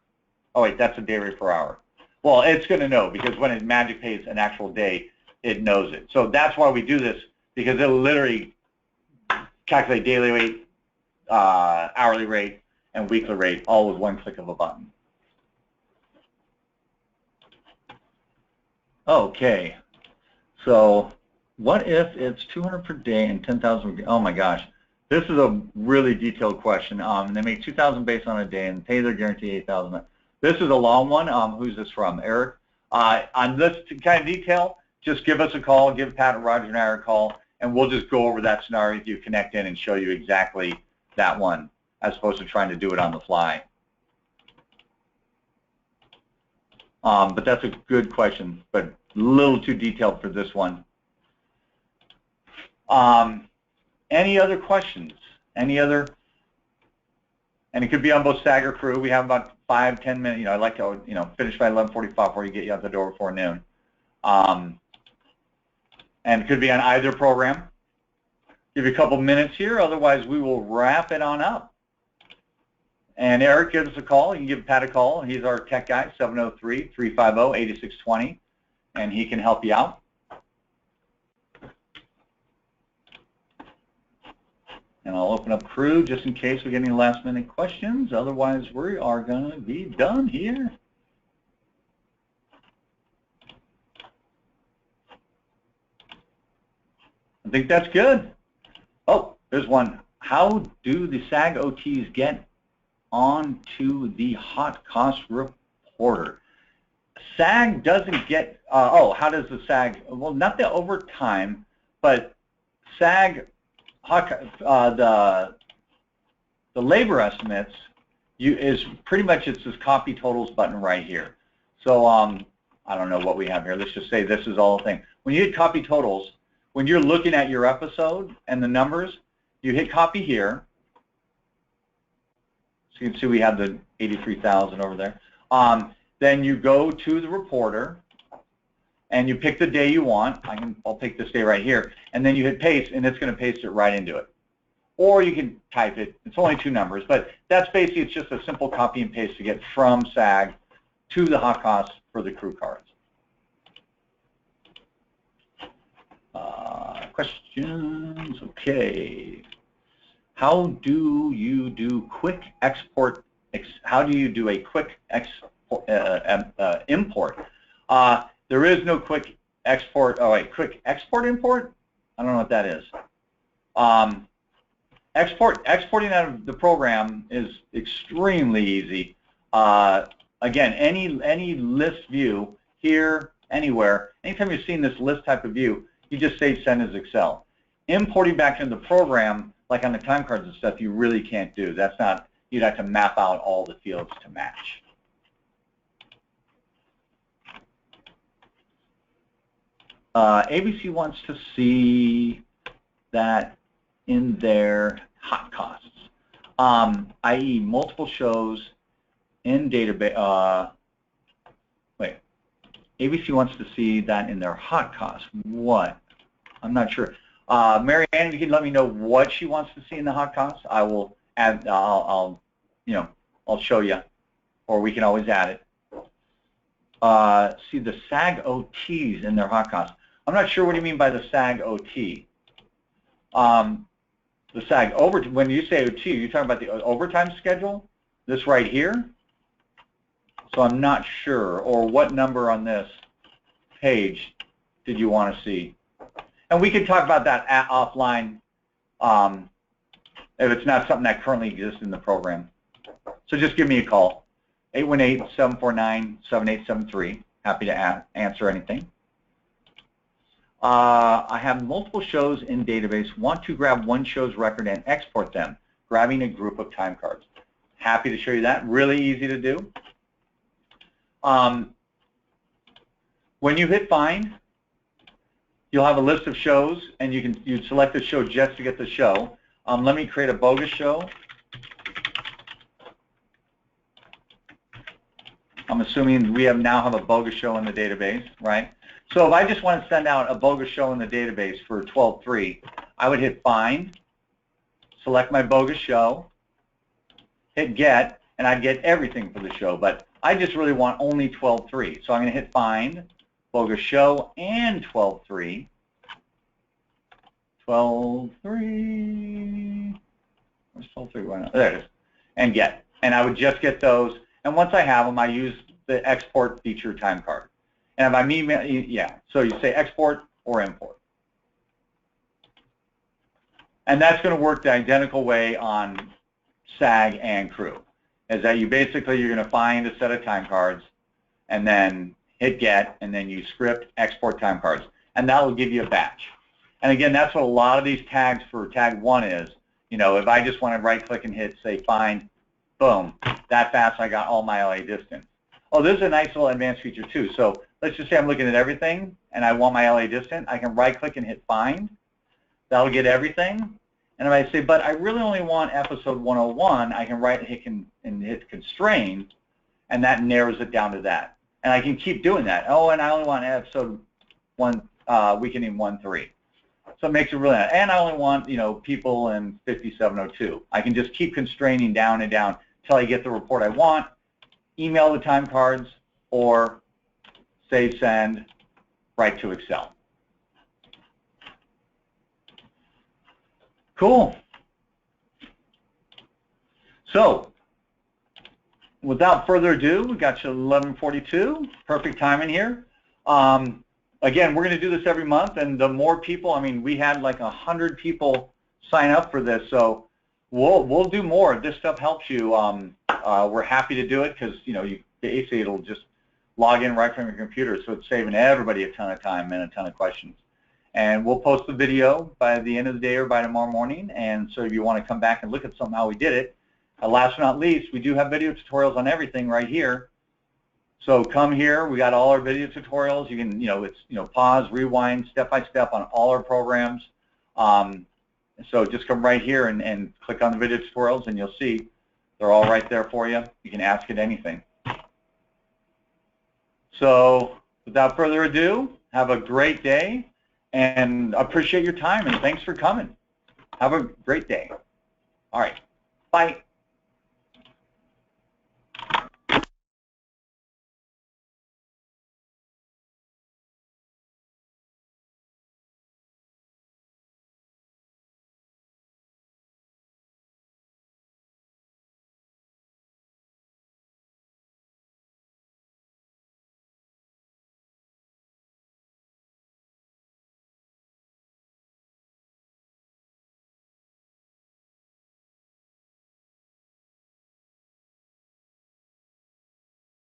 Oh wait, that's a day rate per hour. Well, it's going to know, because when it magic pays an actual day, it knows it. So that's why we do this, because it'll literally calculate daily rate, hourly rate, and weekly rate, all with one click of a button. Okay, so what if it's 200 per day and 10,000? Oh my gosh, this is a really detailed question. They make 2,000 base on a day and pay their guarantee 8,000. This is a long one. Who's this from? Eric. On this kind of detail, just give us a call, give Pat, Roger, and I a call, and we'll just go over that scenario with you, connect in, and show you exactly that one, as opposed to trying to do it on the fly. But that's a good question, but a little too detailed for this one. Any other questions? Any other? And it could be on both SAG or crew. We have about 5-10 minutes. You know, I'd like to, you know, finish by 11:45 before you get you out the door before noon. And it could be on either program. Give you a couple minutes here, otherwise we will wrap it on up. And Eric, give us a call. You can give Pat a call. He's our tech guy, 703-350-8620, and he can help you out. And I'll open up crew just in case we get any last minute questions. Otherwise, we are going to be done here. I think that's good. Oh, there's one. How do the SAG OTs get onto the hot cost reporter? SAG doesn't get, oh, how does the SAG, well, not the overtime, but SAG, the labor estimates is pretty much, it's this copy totals button right here. So I don't know what we have here. Let's just say this is all the thing. When you hit copy totals, when you're looking at your episode and the numbers, you hit copy here. So you can see we have the 83,000 over there. Then you go to the reporter and you pick the day you want. I'll pick this day right here. And then you hit paste, and it's going to paste it right into it. Or you can type it. It's only 2 numbers, but that's basically, it's just a simple copy and paste to get from SAG to the hot cost for the crew cards. Questions? Okay. How do you do quick export? How do you do a quick import? There is no quick export. Oh wait, quick export import? I don't know what that is. Exporting out of the program is extremely easy. Again, any list view here, anywhere, anytime you're seeing this list type of view, you just say send as Excel. Importing back into the program, like on the time cards and stuff, you really can't do. That's not, you'd have to map out all the fields to match. ABC wants to see that in their hot costs, i.e. multiple shows in database. Wait, ABC wants to see that in their hot costs. What? I'm not sure. Mary Ann, if you can let me know what she wants to see in the hot costs, I will add. I'll show you, or we can always add it. See the SAG OTs in their hot costs. I'm not sure what you mean by the SAG OT. The SAG overtime. When you say OT, you're talking about the overtime schedule. This right here. So I'm not sure, or what number on this page did you want to see? And we can talk about that offline if it's not something that currently exists in the program. So just give me a call, 818-749-7873. Happy to answer anything. I have multiple shows in database. Want to grab one show's record and export them, grabbing a group of time cards. Happy to show you that. Really easy to do. When you hit find, you'll have a list of shows, and you select the show just to get the show. Let me create a bogus show. I'm assuming we now have a bogus show in the database, right? So if I just want to send out a bogus show in the database for 12/3, I would hit find, select my bogus show, hit get, and I'd get everything for the show. But I just really want only 12/3. So I'm going to hit find, bogus show, and 12/3. 12/3. Where's 12/3? Why not? There it is. And get. And I would just get those. And once I have them, I use the export feature time card. And if I'm so you say export or import. And that's going to work the identical way on SAG and crew. Is that you're going to find a set of time cards, and then hit get, and then you script export time cards. And that will give you a batch. And again, that's what a lot of these tags for tag 1 is. If I just want to right-click and hit, say, find, boom, that fast I got all my LA distance. Oh, this is a nice little advanced feature too. So let's just say I'm looking at everything and I want my LA distant. I can right-click and hit find. That'll get everything. And if I say, but I really only want episode 101, I can right-click and hit constrain, and that narrows it down to that. And I can keep doing that. Oh, and I only want episode 1, weekend in 1/3. So it makes it really nice. And I only want, people in 5702. I can just keep constraining down and down until I get the report I want, email the time cards, or save, send, right to Excel. Cool. So, without further ado, we got you 11:42. Perfect timing here. Again, we're going to do this every month, and the more people, we had like 100 people sign up for this, so we'll do more. If this stuff helps you, we're happy to do it because basically it'll just log in right from your computer, so it's saving everybody a ton of time and a ton of questions. And we'll post the video by the end of the day or by tomorrow morning, and so if you want to come back and look at how we did it. Last but not least, we do have video tutorials on everything right here. So come here. We got all our video tutorials. You can, pause, rewind, step by step on all our programs. So just come right here and click on the video tutorials, and you'll see they're all right there for you. You can ask it anything. So without further ado, have a great day, and appreciate your time, and thanks for coming. Have a great day. All right. Bye.